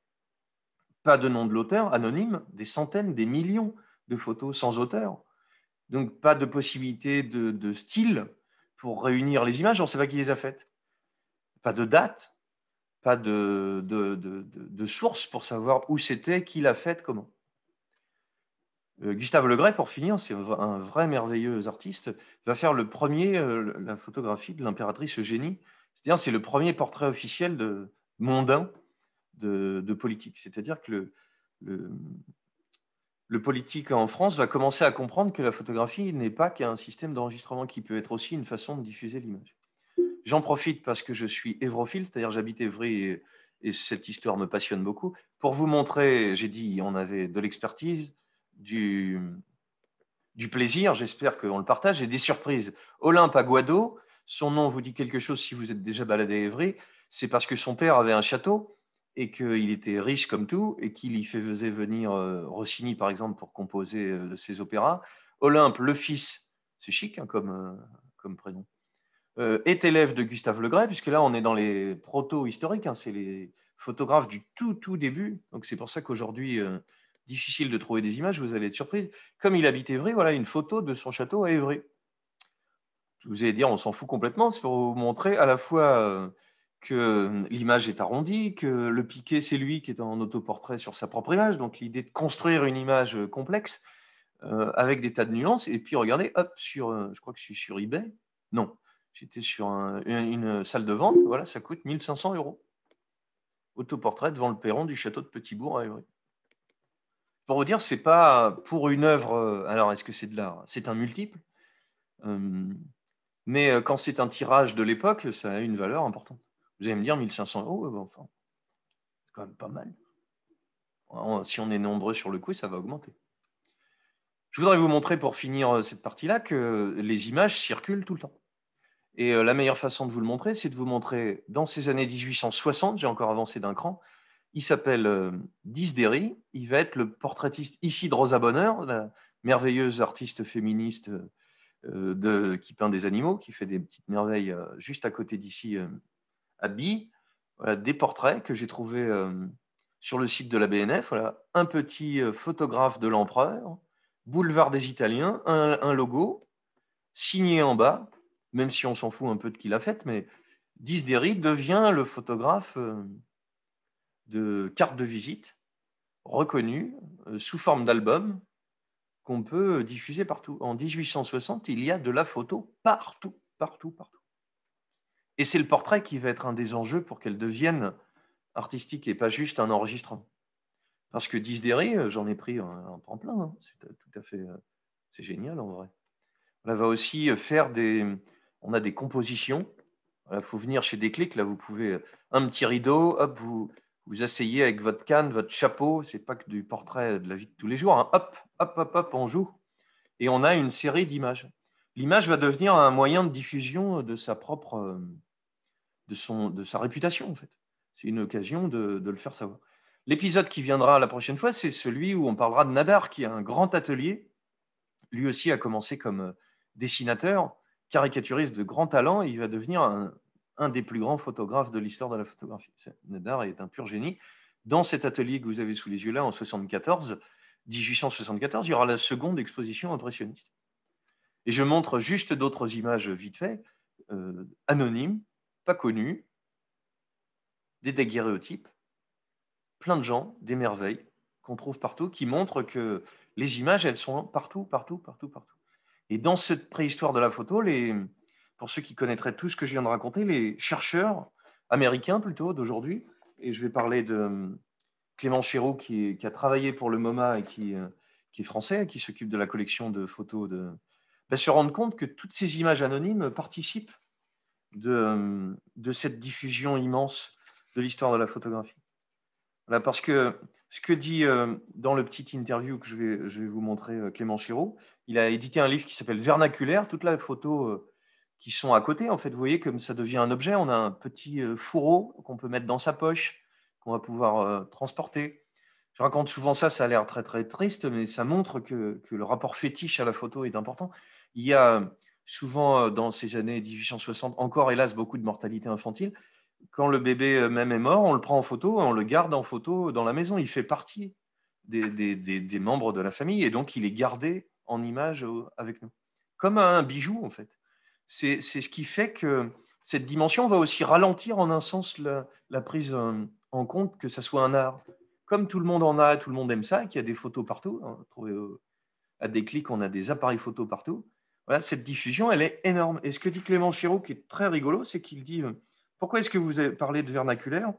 pas de nom de l'auteur, anonyme, des centaines, des millions de photos sans auteur. Donc, pas de possibilité de style pour réunir les images, on ne sait pas qui les a faites. Pas de date, pas de source pour savoir où c'était, qui l'a faite, comment. Gustave Le Gray, pour finir, c'est un vrai merveilleux artiste, va faire le premier, la photographie de l'impératrice Eugénie. C'est-à-dire, c'est le premier portrait officiel mondain de politique. C'est-à-dire que le politique en France va commencer à comprendre que la photographie n'est pas qu'un système d'enregistrement qui peut être aussi une façon de diffuser l'image. J'en profite parce que je suis évrophile, c'est-à-dire j'habite Évry et cette histoire me passionne beaucoup. Pour vous montrer, j'ai dit, on avait de l'expertise, du plaisir, j'espère qu'on le partage, et des surprises. Olympe Aguado, son nom vous dit quelque chose si vous êtes déjà baladé à Évry, c'est parce que son père avait un château et qu'il était riche comme tout et qu'il y faisait venir Rossini, par exemple, pour composer ses opéras. Olympe, le fils, c'est chic hein, comme prénom, est élève de Gustave Legray, puisque là, on est dans les proto-historiques, hein, c'est les photographes du tout début. Donc, c'est pour ça qu'aujourd'hui, difficile de trouver des images, vous allez être surprise. Comme il habite Évry, voilà une photo de son château à Évry. Vous allez dire, on s'en fout complètement, c'est pour vous montrer à la fois que l'image est arrondie, que le piqué, c'est lui qui est en autoportrait sur sa propre image, donc l'idée de construire une image complexe avec des tas de nuances. Et puis, regardez, hop, je crois que je suis sur eBay. Non, j'étais sur une salle de vente, voilà, ça coûte 1 500 €. Autoportrait devant le perron du château de Petitbourg à Évry. Pour vous dire, c'est pas pour une œuvre. Alors, est-ce que c'est de l'art? C'est un multiple. Mais quand c'est un tirage de l'époque, ça a une valeur importante. Vous allez me dire 1 500 €, enfin, c'est quand même pas mal. Si on est nombreux sur le coup, ça va augmenter. Je voudrais vous montrer pour finir cette partie-là que les images circulent tout le temps. Et la meilleure façon de vous le montrer, c'est de vous montrer dans ces années 1860, j'ai encore avancé d'un cran, il s'appelle Disdéry, il va être le portraitiste ici de Rosa Bonheur, la merveilleuse artiste féministe qui peint des animaux, qui fait des petites merveilles juste à côté d'ici à Bille. Voilà, des portraits que j'ai trouvés sur le site de la BNF. Voilà, un petit photographe de l'empereur, boulevard des Italiens, un logo, signé en bas, même si on s'en fout un peu de qui l'a fait, mais Disdéry devient le photographe de carte de visite, reconnu, sous forme d'album, qu'on peut diffuser partout. En 1860, il y a de la photo partout, partout, partout. Et c'est le portrait qui va être un des enjeux pour qu'elle devienne artistique et pas juste un enregistrement. Parce que Disdéry, j'en ai pris un tremplin, hein. C'est tout à fait, c'est génial en vrai. On va aussi faire on a des compositions. Il faut venir chez Déclic, là vous pouvez, un petit rideau, hop, vous asseyez avec votre canne, votre chapeau, c'est pas que du portrait de la vie de tous les jours, hein. Hop, hop, hop, hop, on joue. Et on a une série d'images. L'image va devenir un moyen de diffusion de sa propre, de sa réputation en fait. C'est une occasion de le faire savoir. L'épisode qui viendra la prochaine fois, c'est celui où on parlera de Nadar, qui a un grand atelier. Lui aussi a commencé comme dessinateur, caricaturiste de grand talent, et il va devenir un des plus grands photographes de l'histoire de la photographie. Nadar est un pur génie. Dans cet atelier que vous avez sous les yeux là, en 1874, il y aura la seconde exposition impressionniste. Et je montre juste d'autres images vite fait, anonymes, pas connus, des daguerréotypes, plein de gens, des merveilles qu'on trouve partout, qui montrent que les images, elles sont partout, partout, partout, partout. Et dans cette préhistoire de la photo, pour ceux qui connaîtraient tout ce que je viens de raconter, les chercheurs américains plutôt d'aujourd'hui, et je vais parler de Clément Chéreau qui a travaillé pour le MoMA et qui est français, qui s'occupe de la collection de photos, se rendent compte que toutes ces images anonymes participent de cette diffusion immense de l'histoire de la photographie. Voilà, parce que ce que dit dans le petit interview que je vais vous montrer Clément Chéreau, il a édité un livre qui s'appelle Vernaculaire, toutes les photos qui sont à côté. En fait, vous voyez comme ça devient un objet. On a un petit fourreau qu'on peut mettre dans sa poche, qu'on va pouvoir transporter. Je raconte souvent ça, ça a l'air très très triste, mais ça montre que le rapport fétiche à la photo est important. Il y a souvent dans ces années 1860 encore hélas beaucoup de mortalité infantile. Quand le bébé même est mort, on le prend en photo, on le garde en photo dans la maison. Il fait partie des membres de la famille et donc il est gardé en image avec nous. Comme un bijou, en fait. C'est ce qui fait que cette dimension va aussi ralentir en un sens la prise en compte que ça soit un art. Comme tout le monde en a, tout le monde aime ça, et qu'il y a des photos partout. Hein, à Déclic, on a des appareils photos partout. Voilà, cette diffusion, elle est énorme. Et ce que dit Clément Chéreau, qui est très rigolo, c'est qu'il dit pourquoi est-ce que vous avez parlé de vernaculaire?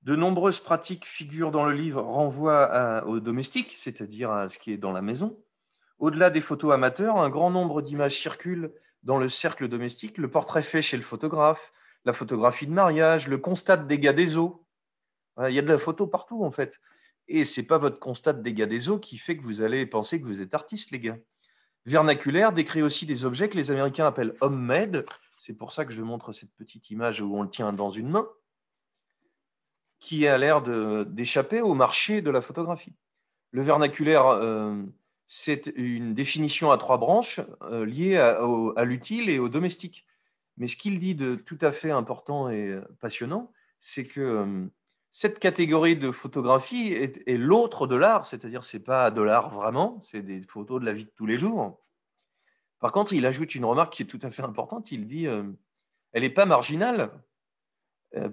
De nombreuses pratiques figurent dans le livre, renvoient au domestique, c'est-à-dire à ce qui est dans la maison. Au-delà des photos amateurs, un grand nombre d'images circulent dans le cercle domestique. Le portrait fait chez le photographe, la photographie de mariage, le constat de dégâts des eaux. Voilà, il y a de la photo partout, en fait. Et ce n'est pas votre constat de dégâts des eaux qui fait que vous allez penser que vous êtes artiste, les gars. Vernaculaire décrit aussi des objets que les Américains appellent homemade. C'est pour ça que je montre cette petite image où on le tient dans une main, qui a l'air d'échapper au marché de la photographie. Le vernaculaire, c'est une définition à 3 branches liée à l'utile et au domestique. Mais ce qu'il dit de tout à fait important et passionnant, c'est que cette catégorie de photographie est l'autre de l'art, c'est-à-dire ce n'est pas de l'art vraiment, c'est des photos de la vie de tous les jours. Par contre, il ajoute une remarque qui est tout à fait importante, il dit elle n'est pas marginale.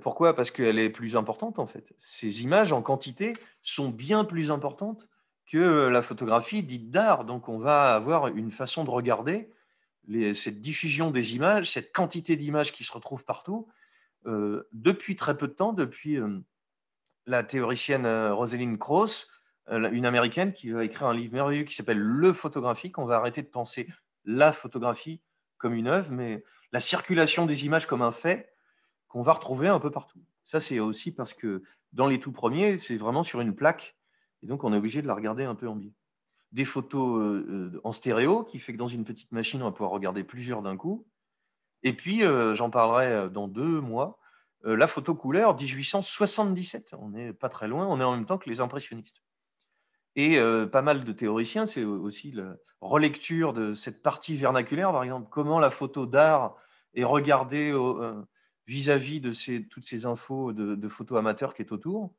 Pourquoi? Parce qu'elle est plus importante, en fait. Ces images, en quantité, sont bien plus importantes que la photographie dite d'art. Donc, on va avoir une façon de regarder cette diffusion des images, cette quantité d'images qui se retrouvent partout, depuis très peu de temps, depuis la théoricienne Rosalind Krauss, une Américaine qui va écrire un livre merveilleux qui s'appelle Le photographique. On va arrêter de penser la photographie comme une œuvre, mais la circulation des images comme un fait, qu'on va retrouver un peu partout. Ça, c'est aussi parce que dans les tout premiers, c'est vraiment sur une plaque, et donc on est obligé de la regarder un peu en biais. Des photos en stéréo, qui fait que dans une petite machine, on va pouvoir regarder plusieurs d'un coup. Et puis, j'en parlerai dans 2 mois, la photo couleur 1877. On n'est pas très loin, on est en même temps que les impressionnistes. Et pas mal de théoriciens, c'est aussi la relecture de cette partie vernaculaire, par exemple, comment la photo d'art est regardée vis-à-vis de toutes ces infos de photos amateurs qui est autour.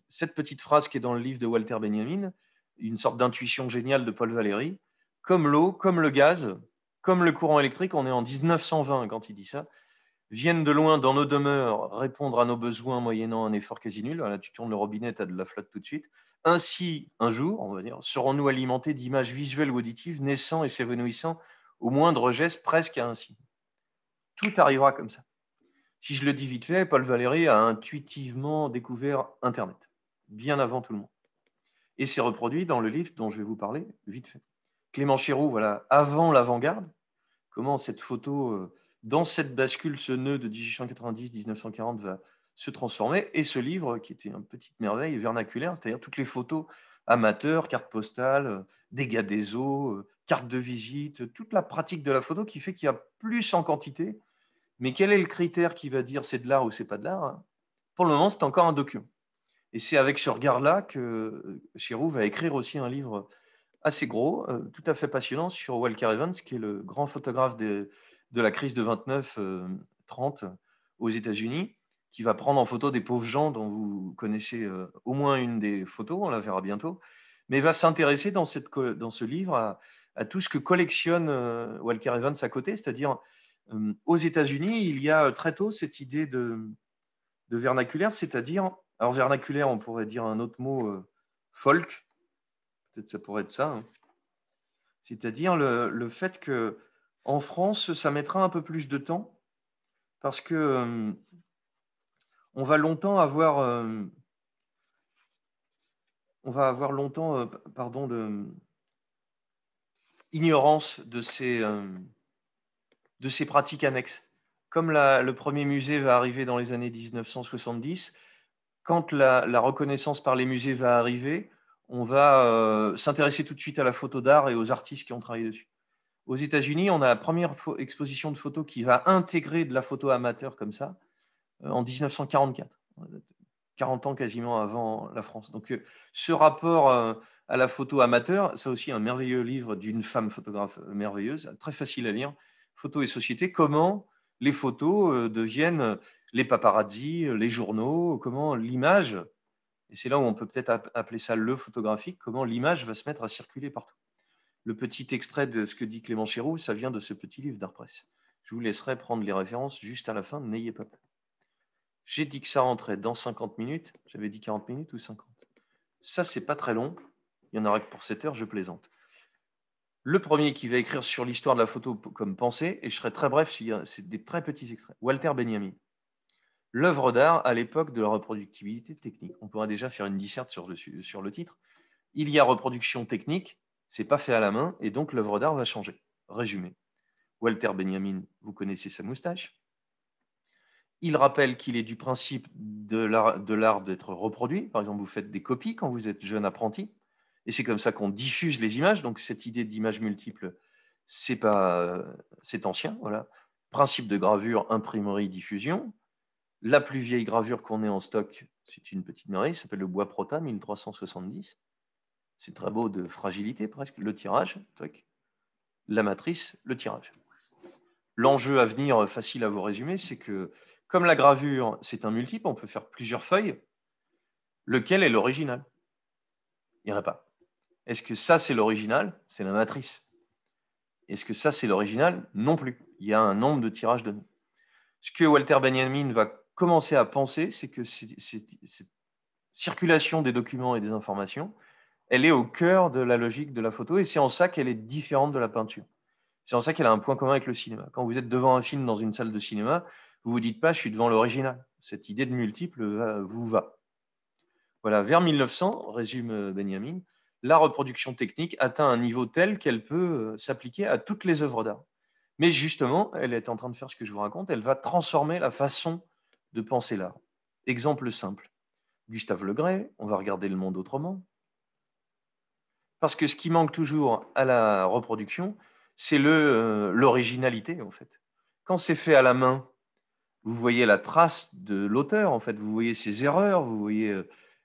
Cette petite phrase qui est dans le livre de Walter Benjamin, une sorte d'intuition géniale de Paul Valéry, comme l'eau, comme le gaz, comme le courant électrique, on est en 1920 quand il dit ça, viennent de loin dans nos demeures répondre à nos besoins moyennant un effort quasi nul. Là, tu tournes le robinet, tu as de la flotte tout de suite. Ainsi, un jour, on va dire, serons-nous alimentés d'images visuelles ou auditives naissant et s'évanouissant au moindre geste, presque à un signe. Tout arrivera comme ça. Si je le dis vite fait, Paul Valéry a intuitivement découvert Internet, bien avant tout le monde. Et c'est reproduit dans le livre dont je vais vous parler vite fait. Clément Chéroux, voilà, avant l'avant-garde, comment cette photo, dans cette bascule, ce nœud de 1890-1940 va se transformer. Et ce livre, qui était une petite merveille vernaculaire, c'est-à-dire toutes les photos amateurs, cartes postales, dégâts des eaux, cartes de visite, toute la pratique de la photo qui fait qu'il y a plus en quantité. Mais quel est le critère qui va dire c'est de l'art ou c'est pas de l'art? Pour le moment, c'est encore un document. Et c'est avec ce regard-là que Chéroux va écrire aussi un livre assez gros, tout à fait passionnant sur Walker Evans, qui est le grand photographe de la crise de 29-30 aux États-Unis, qui va prendre en photo des pauvres gens dont vous connaissez au moins une des photos, on la verra bientôt, mais va s'intéresser dans ce livre à tout ce que collectionne Walker Evans à côté, c'est-à-dire aux États-Unis, il y a très tôt cette idée de vernaculaire, c'est-à-dire, alors vernaculaire, on pourrait dire un autre mot, folk, peut-être ça pourrait être ça, hein. C'est-à-dire le fait que en France, ça mettra un peu plus de temps parce que on va longtemps avoir, pardon, ignorance de ces pratiques annexes. Comme le premier musée va arriver dans les années 1970, quand la reconnaissance par les musées va arriver, on va s'intéresser tout de suite à la photo d'art et aux artistes qui ont travaillé dessus. Aux États-Unis, on a la première exposition de photos qui va intégrer de la photo amateur comme ça en 1944, 40 ans quasiment avant la France. Donc ce rapport à la photo amateur, c'est aussi un merveilleux livre d'une femme photographe merveilleuse, très facile à lire, Photo et société, comment les photos deviennent les paparazzi, les journaux, comment l'image, et c'est là où on peut peut-être appeler ça le photographique, comment l'image va se mettre à circuler partout. Le petit extrait de ce que dit Clément Chéroux, ça vient de ce petit livre d'art presse. Je vous laisserai prendre les références juste à la fin, n'ayez pas peur. J'ai dit que ça rentrait dans 50 minutes. J'avais dit 40 minutes ou 50. Ça, c'est pas très long. Il y en aura que pour 7 heures, je plaisante. Le premier qui va écrire sur l'histoire de la photo comme pensée, et je serai très bref, c'est des très petits extraits. Walter Benjamin. L'œuvre d'art à l'époque de la reproductibilité technique. On pourra déjà faire une disserte sur le titre. Il y a reproduction technique, c'est pas fait à la main, et donc l'œuvre d'art va changer. Résumé. Walter Benjamin, vous connaissez sa moustache. Il rappelle qu'il est du principe de l'art d'être reproduit. Par exemple, vous faites des copies quand vous êtes jeune apprenti. Et c'est comme ça qu'on diffuse les images. Donc, cette idée d'image multiple, c'est ancien. Voilà. Principe de gravure, imprimerie, diffusion. La plus vieille gravure qu'on ait en stock, c'est une petite merveille, ça s'appelle le bois Prota 1370. C'est très beau de fragilité presque. Le tirage, toc. La matrice, le tirage. L'enjeu à venir, facile à vous résumer, c'est que comme la gravure, c'est un multiple, on peut faire plusieurs feuilles. Lequel est l'original? Il n'y en a pas. Est-ce que ça, c'est l'original? C'est la matrice. Est-ce que ça, c'est l'original? Non plus. Il y a un nombre de tirages donné. Ce que Walter Benjamin va commencer à penser, c'est que cette circulation des documents et des informations, elle est au cœur de la logique de la photo, et c'est en ça qu'elle est différente de la peinture. C'est en ça qu'elle a un point commun avec le cinéma. Quand vous êtes devant un film dans une salle de cinéma, vous ne vous dites pas « je suis devant l'original ». Cette idée de multiple vous va. Voilà, vers 1900, résume Benjamin, la reproduction technique atteint un niveau tel qu'elle peut s'appliquer à toutes les œuvres d'art. Mais justement, elle est en train de faire ce que je vous raconte, elle va transformer la façon de penser l'art. Exemple simple, Gustave Le Gray, on va regarder le monde autrement. Parce que ce qui manque toujours à la reproduction, c'est l'originalité, en fait. Quand c'est fait à la main, vous voyez la trace de l'auteur, en fait, vous voyez ses erreurs, vous voyez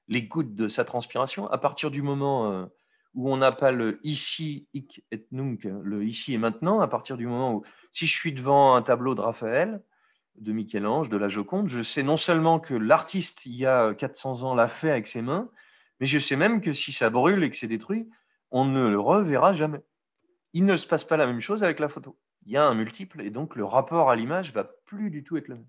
les gouttes de sa transpiration. À partir du moment où on n'a pas le ici, hic et nunc, le ici et maintenant, à partir du moment où, si je suis devant un tableau de Raphaël, de Michel-Ange, de la Joconde, je sais non seulement que l'artiste, il y a 400 ans, l'a fait avec ses mains, mais je sais même que si ça brûle et que c'est détruit, on ne le reverra jamais. Il ne se passe pas la même chose avec la photo. Il y a un multiple et donc le rapport à l'image va plus du tout être le même.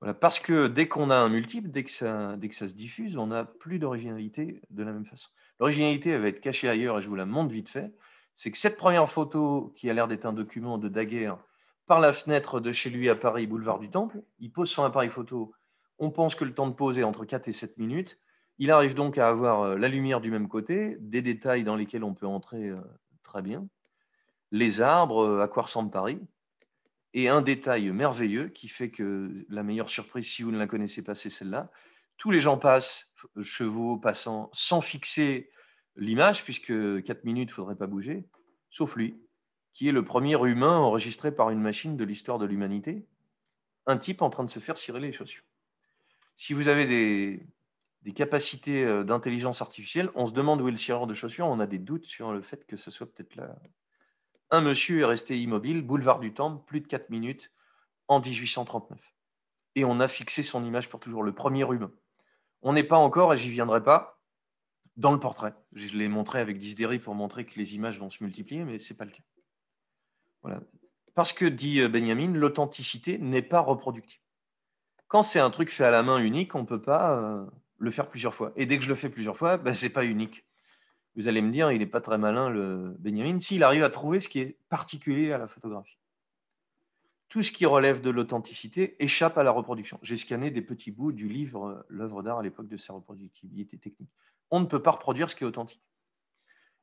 Voilà, parce que dès qu'on a un multiple, dès que ça se diffuse, on n'a plus d'originalité de la même façon. L'originalité, elle va être cachée ailleurs et je vous la montre vite fait. C'est que cette première photo, qui a l'air d'être un document de Daguerre, par la fenêtre de chez lui à Paris, boulevard du Temple, il pose son appareil photo. On pense que le temps de pose est entre 4 et 7 minutes. Il arrive donc à avoir la lumière du même côté, des détails dans lesquels on peut entrer très bien, les arbres, à quoi ressemble Paris. Et un détail merveilleux qui fait que la meilleure surprise, si vous ne la connaissez pas, c'est celle-là. Tous les gens passent, chevaux passant, sans fixer l'image, puisque 4 minutes, il ne faudrait pas bouger, sauf lui, qui est le premier humain enregistré par une machine de l'histoire de l'humanité, un type en train de se faire cirer les chaussures. Si vous avez des capacités d'intelligence artificielle, on se demande où est le cireur de chaussures, on a des doutes sur le fait que ce soit peut-être là. Un monsieur est resté immobile, boulevard du Temple, plus de 4 minutes, en 1839. Et on a fixé son image pour toujours, le premier humain. On n'est pas encore, et j'y viendrai pas, dans le portrait. Je l'ai montré avec Disdéry pour montrer que les images vont se multiplier, mais ce n'est pas le cas. Voilà. Parce que, dit Benjamin, l'authenticité n'est pas reproductible. Quand c'est un truc fait à la main unique, on ne peut pas le faire plusieurs fois. Et dès que je le fais plusieurs fois, ben, ce n'est pas unique. Vous allez me dire, il n'est pas très malin, le Benjamin, s'il arrive à trouver ce qui est particulier à la photographie. Tout ce qui relève de l'authenticité échappe à la reproduction. J'ai scanné des petits bouts du livre L'œuvre d'art à l'époque de sa reproductibilité technique. On ne peut pas reproduire ce qui est authentique.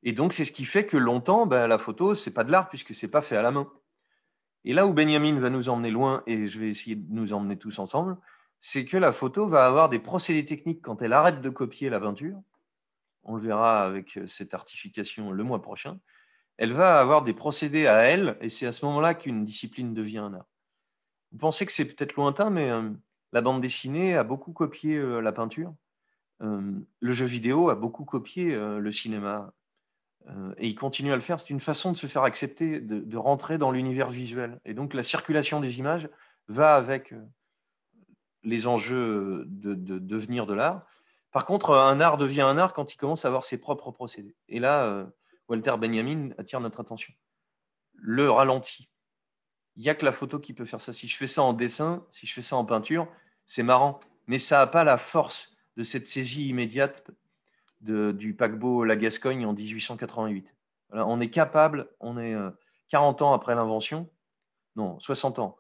Et donc, c'est ce qui fait que longtemps, ben, la photo, ce n'est pas de l'art puisque ce n'est pas fait à la main. Et là où Benjamin va nous emmener loin, et je vais essayer de nous emmener tous ensemble, c'est que la photo va avoir des procédés techniques quand elle arrête de copier la peinture. On le verra avec cette artification le mois prochain. Elle va avoir des procédés à elle, et c'est à ce moment-là qu'une discipline devient un art. Vous pensez que c'est peut-être lointain, mais la bande dessinée a beaucoup copié la peinture. Le jeu vidéo a beaucoup copié le cinéma. Et il continue à le faire. C'est une façon de se faire accepter, de rentrer dans l'univers visuel. Et donc, la circulation des images va avec les enjeux de devenir de l'art. Par contre, un art devient un art quand il commence à avoir ses propres procédés. Et là, Walter Benjamin attire notre attention. Le ralenti. Il n'y a que la photo qui peut faire ça. Si je fais ça en dessin, si je fais ça en peinture, c'est marrant. Mais ça n'a pas la force de cette saisie immédiate du paquebot La Gascogne en 1888. Voilà, on est capable, on est 40 ans après l'invention, non, 60 ans,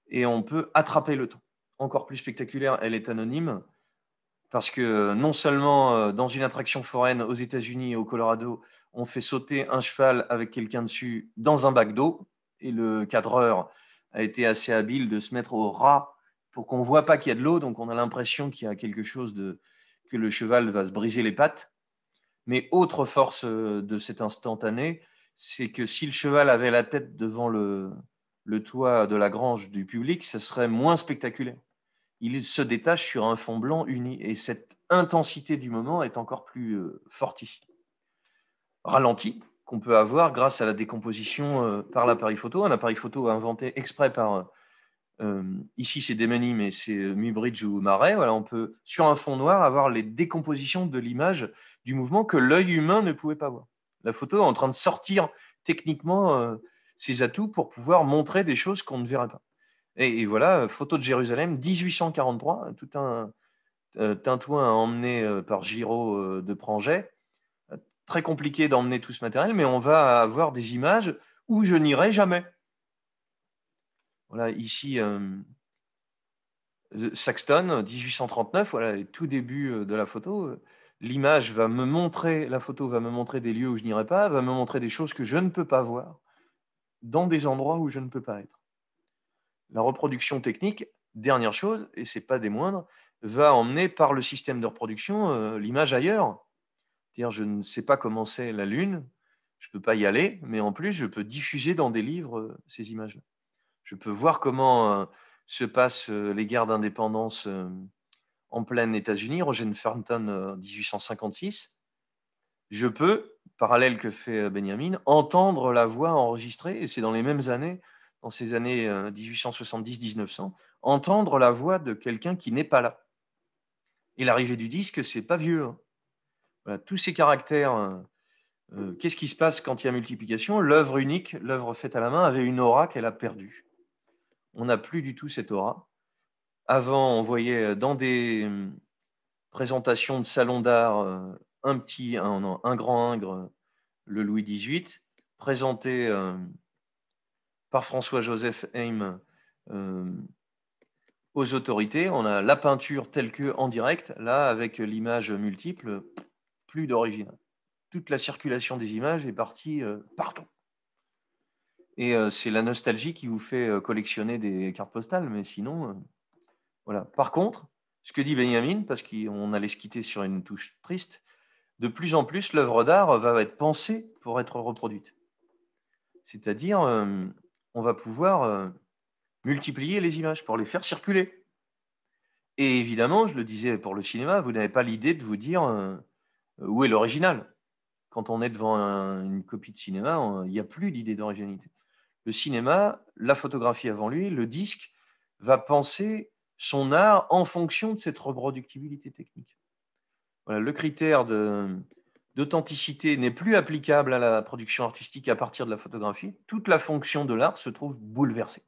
et on peut attraper le temps. Encore plus spectaculaire, elle est anonyme, parce que non seulement dans une attraction foraine aux États-Unis et au Colorado, on fait sauter un cheval avec quelqu'un dessus dans un bac d'eau, et le cadreur a été assez habile de se mettre au ras pour qu'on ne voit pas qu'il y a de l'eau, donc on a l'impression qu'il y a quelque chose que le cheval va se briser les pattes. Mais autre force de cet instantané, c'est que si le cheval avait la tête devant le toit de la grange du public, ça serait moins spectaculaire. Il se détache sur un fond blanc uni, et cette intensité du moment est encore plus fortifiée. Ralenti qu'on peut avoir grâce à la décomposition par l'appareil photo, un appareil photo inventé exprès par ici c'est Demeny, mais c'est Muybridge ou Marey. Voilà, on peut sur un fond noir avoir les décompositions de l'image du mouvement que l'œil humain ne pouvait pas voir. La photo est en train de sortir techniquement ses atouts pour pouvoir montrer des choses qu'on ne verrait pas. Et voilà, photo de Jérusalem, 1843, tout un tintouin emmené par Giraud de Pranget. Très compliqué d'emmener tout ce matériel, mais on va avoir des images où je n'irai jamais. Voilà, ici, Saxton, 1839, voilà, les tout débuts de la photo. L'image va me montrer, la photo va me montrer des lieux où je n'irai pas, va me montrer des choses que je ne peux pas voir, dans des endroits où je ne peux pas être. La reproduction technique, dernière chose, et ce n'est pas des moindres, va emmener par le système de reproduction l'image ailleurs. C'est-à-dire, je ne sais pas comment c'est la Lune, je ne peux pas y aller, mais en plus, je peux diffuser dans des livres ces images-là. Je peux voir comment se passent les guerres d'indépendance en plein États-Unis, Roger Farnton, 1856. Je peux, parallèle que fait Benjamin, entendre la voix enregistrée, et c'est dans les mêmes années, dans ces années 1870-1900, entendre la voix de quelqu'un qui n'est pas là. Et l'arrivée du disque, c'est pas vieux. Hein. Voilà, tous ces caractères, qu'est-ce qui se passe quand il y a multiplication? L'œuvre unique, l'œuvre faite à la main, avait une aura qu'elle a perdue. On n'a plus du tout cette aura. Avant, on voyait dans des présentations de salons d'art un grand Ingres, le Louis XVIII, présenté par François-Joseph Heym aux autorités. On a la peinture telle que en direct, là, avec l'image multiple, plus d'original. Toute la circulation des images est partie partout. Et c'est la nostalgie qui vous fait collectionner des cartes postales, mais sinon, voilà. Par contre, ce que dit Benjamin, parce qu'on allait se quitter sur une touche triste, de plus en plus, l'œuvre d'art va être pensée pour être reproduite. C'est-à-dire, on va pouvoir multiplier les images pour les faire circuler. Et évidemment, je le disais pour le cinéma, vous n'avez pas l'idée de vous dire où est l'original. Quand on est devant une copie de cinéma, il n'y a plus d'idée d'originalité. Le cinéma, la photographie avant lui, le disque, va penser son art en fonction de cette reproductibilité technique. Voilà, le critère d'authenticité n'est plus applicable à la production artistique à partir de la photographie. Toute la fonction de l'art se trouve bouleversée.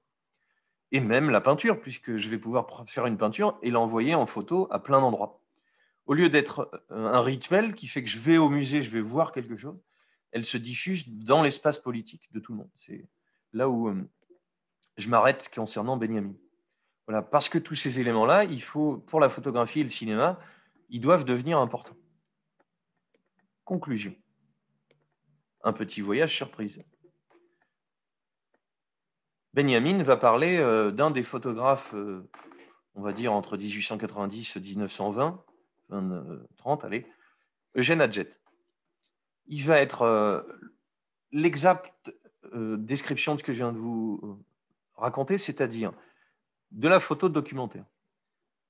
Et même la peinture, puisque je vais pouvoir faire une peinture et l'envoyer en photo à plein d'endroits. Au lieu d'être un rituel qui fait que je vais au musée, je vais voir quelque chose, elle se diffuse dans l'espace politique de tout le monde. C'est là où je m'arrête concernant Benjamin. Voilà, parce que tous ces éléments-là, il faut, pour la photographie et le cinéma, ils doivent devenir importants. Conclusion. Un petit voyage surprise. Benjamin va parler d'un des photographes, on va dire entre 1890 et 1920, 30, allez, Eugène Adjet. Il va être l'exacte description de ce que je viens de vous raconter, c'est-à-dire de la photo documentaire.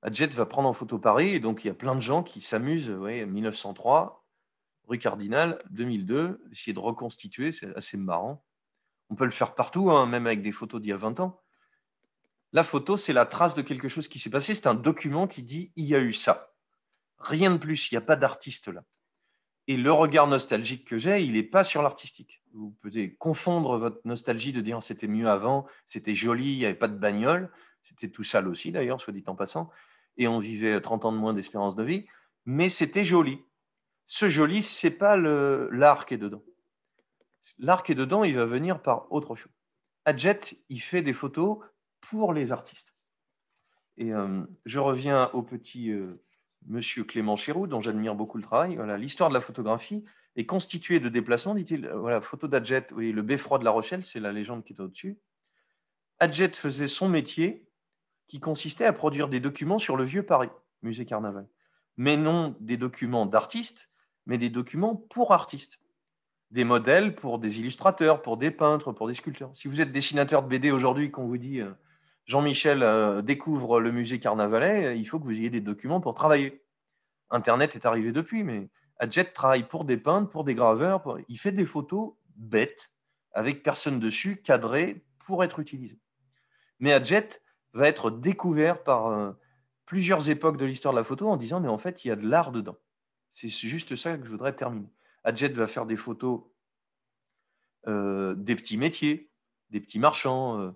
Adjet va prendre en photo Paris, et donc il y a plein de gens qui s'amusent, 1903, rue Cardinal, 2002, essayer de reconstituer, c'est assez marrant. On peut le faire partout, hein, même avec des photos d'il y a 20 ans. La photo, c'est la trace de quelque chose qui s'est passé, c'est un document qui dit « il y a eu ça ». Rien de plus, il n'y a pas d'artiste là. Et le regard nostalgique que j'ai, il n'est pas sur l'artistique. Vous pouvez confondre votre nostalgie de dire c'était mieux avant, c'était joli, il n'y avait pas de bagnole, c'était tout sale aussi d'ailleurs, soit dit en passant, et on vivait 30 ans de moins d'espérance de vie, mais c'était joli. Ce joli, ce n'est pas l'art qui est dedans. L'art qui est dedans, il va venir par autre chose. Adjet, il fait des photos pour les artistes. Et je reviens au petit monsieur Clément Chéroux, dont j'admire beaucoup le travail. Voilà, l'histoire de la photographie est constituée de déplacements, dit-il. Voilà, photo d'Adjet, oui, le beffroi de La Rochelle, c'est la légende qui est au-dessus. Adjet faisait son métier, qui consistait à produire des documents sur le vieux Paris, musée Carnaval. Mais non des documents d'artistes, mais des documents pour artistes. Des modèles pour des illustrateurs, pour des peintres, pour des sculpteurs. Si vous êtes dessinateur de BD aujourd'hui, qu'on vous dit Jean-Michel découvre le musée Carnavalet, il faut que vous ayez des documents pour travailler. Internet est arrivé depuis, mais Adjet travaille pour des peintres, pour des graveurs. Il fait des photos bêtes, avec personne dessus, cadrées, pour être utilisées. Mais Adjet va être découvert par plusieurs époques de l'histoire de la photo en disant, mais en fait, il y a de l'art dedans. C'est juste ça que je voudrais terminer. Adjet va faire des photos des petits métiers, des petits marchands,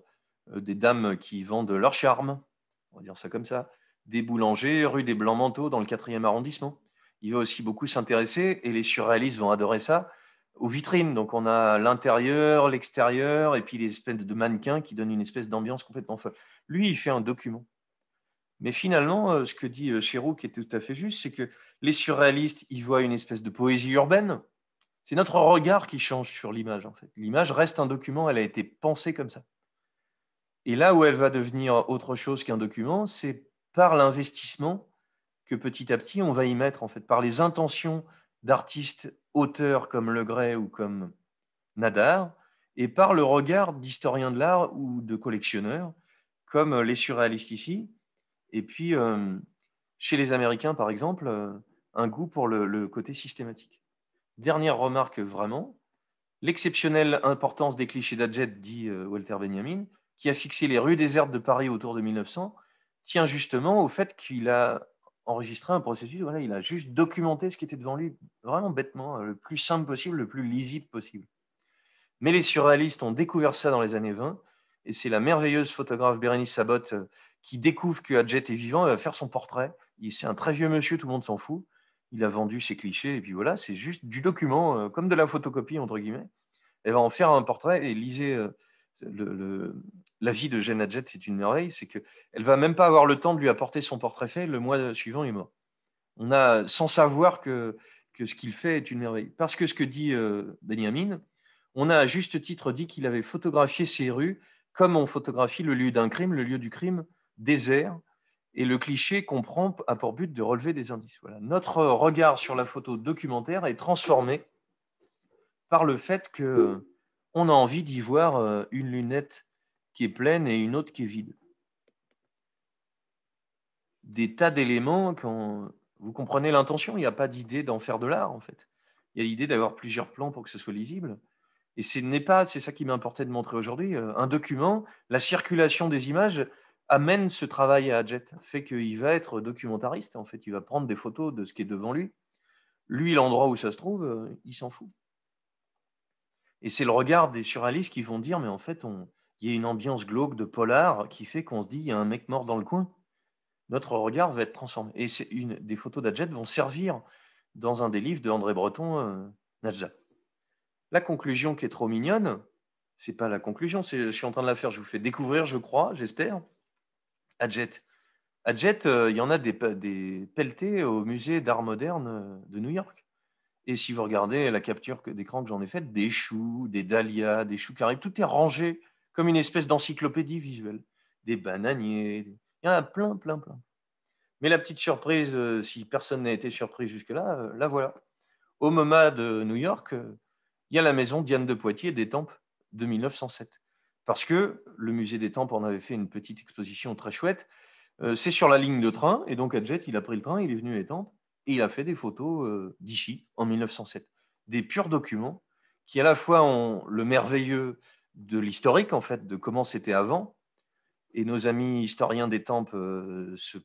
des dames qui vendent leur charme, on va dire ça comme ça, des boulangers, rue des Blancs-Manteaux dans le 4e arrondissement. Il va aussi beaucoup s'intéresser, et les surréalistes vont adorer ça, aux vitrines. Donc on a l'intérieur, l'extérieur, et puis les espèces de mannequins qui donnent une espèce d'ambiance complètement folle. Lui, il fait un document. Mais finalement, ce que dit Chéreau, qui est tout à fait juste, c'est que les surréalistes, ils voient une espèce de poésie urbaine. C'est notre regard qui change sur l'image, en fait. L'image reste un document, elle a été pensée comme ça. Et là où elle va devenir autre chose qu'un document, c'est par l'investissement que petit à petit, on va y mettre, en fait, par les intentions d'artistes, auteurs comme Legray ou comme Nadar, et par le regard d'historiens de l'art ou de collectionneurs, comme les surréalistes ici. Et puis, chez les Américains, par exemple, un goût pour le côté systématique. Dernière remarque vraiment, l'exceptionnelle importance des clichés d'Adjet, dit Walter Benjamin, qui a fixé les rues désertes de Paris autour de 1900, tient justement au fait qu'il a enregistré un processus, voilà, il a juste documenté ce qui était devant lui, vraiment bêtement, le plus simple possible, le plus lisible possible. Mais les surréalistes ont découvert ça dans les années 20, et c'est la merveilleuse photographe Bérénice Sabot qui découvre que Adjet est vivant, elle va faire son portrait. C'est un très vieux monsieur, tout le monde s'en fout. Il a vendu ses clichés, et puis voilà, c'est juste du document, comme de la photocopie, entre guillemets. Elle va en faire un portrait, et lisez la vie de Jeanne Adjet, c'est une merveille, c'est qu'elle ne va même pas avoir le temps de lui apporter son portrait fait, le mois suivant, il est mort. On a, sans savoir que ce qu'il fait est une merveille. Parce que ce que dit Benjamin, on a à juste titre dit qu'il avait photographié ces rues comme on photographie le lieu d'un crime, le lieu du crime désert, et le cliché comprend a pour but de relever des indices. Voilà. Notre regard sur la photo documentaire est transformé par le fait qu'on a envie d'y voir une lunette qui est pleine et une autre qui est vide. Des tas d'éléments, quand vous comprenez l'intention, il n'y a pas d'idée d'en faire de l'art, en fait. Il y a l'idée d'avoir plusieurs plans pour que ce soit lisible. Et c'est ça qui m'importait de montrer aujourd'hui, un document, la circulation des images amène ce travail à Adjet, fait qu'il va être documentariste, en fait, il va prendre des photos de ce qui est devant lui. Lui, l'endroit où ça se trouve, il s'en fout. Et c'est le regard des surréalistes qui vont dire, mais en fait, il y a une ambiance glauque de polar qui fait qu'on se dit, il y a un mec mort dans le coin. Notre regard va être transformé. Et des photos d'Adjet vont servir dans un des livres de André Breton, Nadja. La conclusion qui est trop mignonne, c'est pas la conclusion, je suis en train de la faire, je vous fais découvrir, je crois, j'espère, Adjet. Adjet, il y en a des pelletés au musée d'art moderne de New York. Et si vous regardez la capture d'écran que j'en ai faite, des choux, des dahlias, des choux carrés, tout est rangé comme une espèce d'encyclopédie visuelle. Des bananiers, il y en a plein, plein, plein. Mais la petite surprise, si personne n'a été surpris jusque-là, la voilà. Au MoMA de New York, il y a la maison Diane de Poitiers d'Étampes de 1907. Parce que le musée d'Étampes en avait fait une petite exposition très chouette. C'est sur la ligne de train, et donc Adjet, il a pris le train, il est venu à Étampes, et il a fait des photos d'ici, en 1907. Des purs documents qui à la fois ont le merveilleux de l'historique, en fait, de comment c'était avant, et nos amis historiens d'Étampes se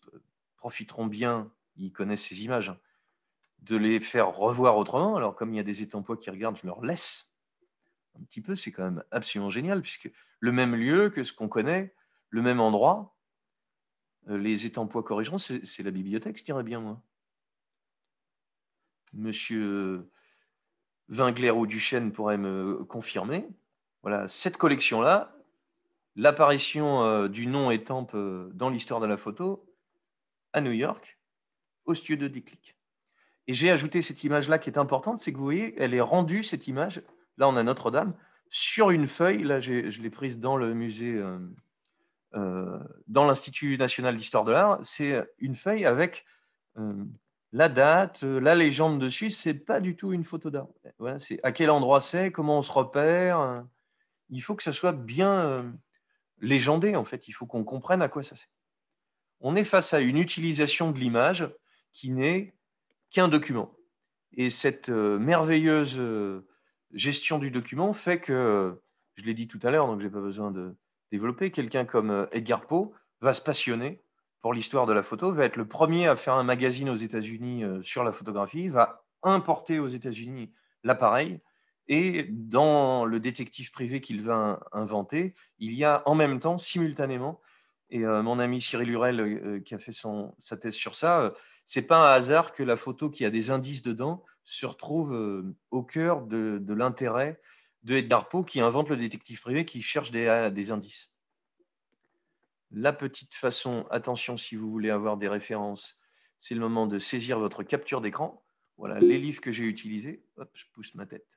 profiteront bien, ils connaissent ces images, hein, de les faire revoir autrement. Alors, comme il y a des Étampois qui regardent, je leur laisse un petit peu. C'est quand même absolument génial, puisque le même lieu que ce qu'on connaît, le même endroit, les Étampois corrigeront, c'est la bibliothèque, je dirais bien, moi. Monsieur Vingler ou Duchesne pourrait me confirmer. Voilà, cette collection-là, l'apparition du nom Étampes dans l'histoire de la photo à New York, au studio de Déclic. Et j'ai ajouté cette image-là qui est importante, c'est que vous voyez, elle est rendue, cette image, là on a Notre-Dame, sur une feuille, là je l'ai prise dans le musée dans l'Institut national d'histoire de l'art, c'est une feuille avec la date, la légende dessus. C'est pas du tout une photo d'art. Voilà, c'est à quel endroit c'est, comment on se repère. Il faut que ça soit bien légendé, en fait. Il faut qu'on comprenne à quoi ça sert. On est face à une utilisation de l'image qui n'est qu'un document. Et cette merveilleuse gestion du document fait que, je l'ai dit tout à l'heure, donc je n'ai pas besoin de développer, quelqu'un comme Edgar Poe va se passionner pour l'histoire de la photo, va être le premier à faire un magazine aux États-Unis sur la photographie, va importer aux États-Unis l'appareil, et dans le détective privé qu'il va inventer, il y a en même temps, simultanément, et mon ami Cyril Hurel, qui a fait sa thèse sur ça, c'est pas un hasard que la photo qui a des indices dedans se retrouve au cœur de l'intérêt de Edgar Poe, qui invente le détective privé qui cherche des indices. La petite façon, attention si vous voulez avoir des références, c'est le moment de saisir votre capture d'écran. Voilà les livres que j'ai utilisés. Hop, je pousse ma tête.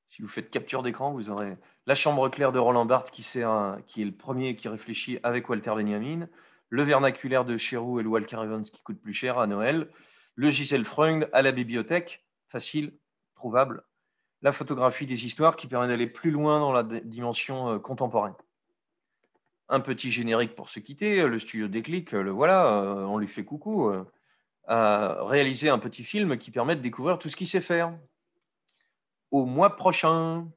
Si vous faites capture d'écran, vous aurez La chambre claire de Roland Barthes, qui est le premier qui réfléchit avec Walter Benjamin, le vernaculaire de Chéroux et le Walker Evans qui coûte plus cher à Noël, le Gisèle Freund à la bibliothèque, facile, trouvable, la photographie des histoires qui permet d'aller plus loin dans la dimension contemporaine. Un petit générique pour se quitter, le studio Déclic, le voilà, on lui fait coucou, a réalisé un petit film qui permet de découvrir tout ce qu'il sait faire. Au mois prochain.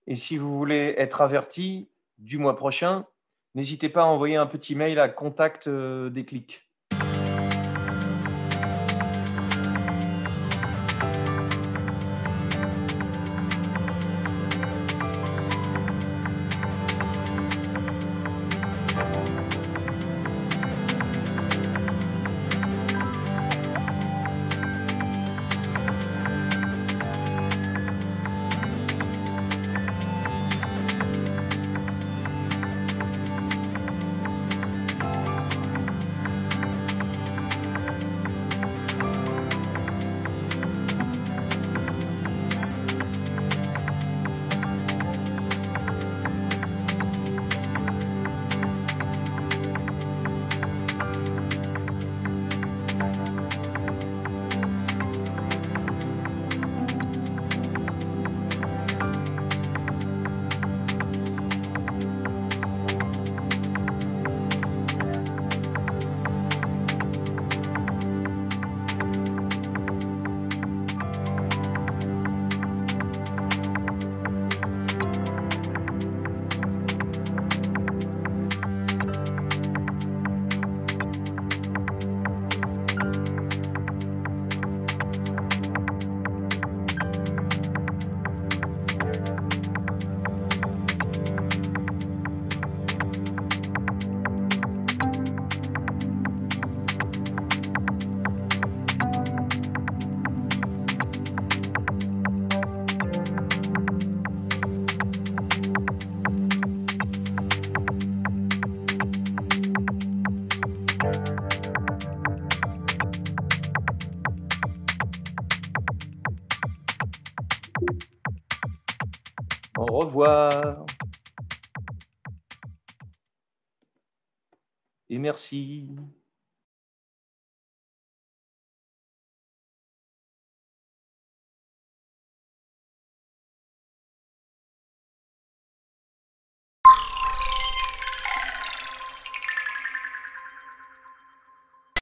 Et si vous voulez être averti du mois prochain, n'hésitez pas à envoyer un petit mail à contact Déclic. revoir. Et merci.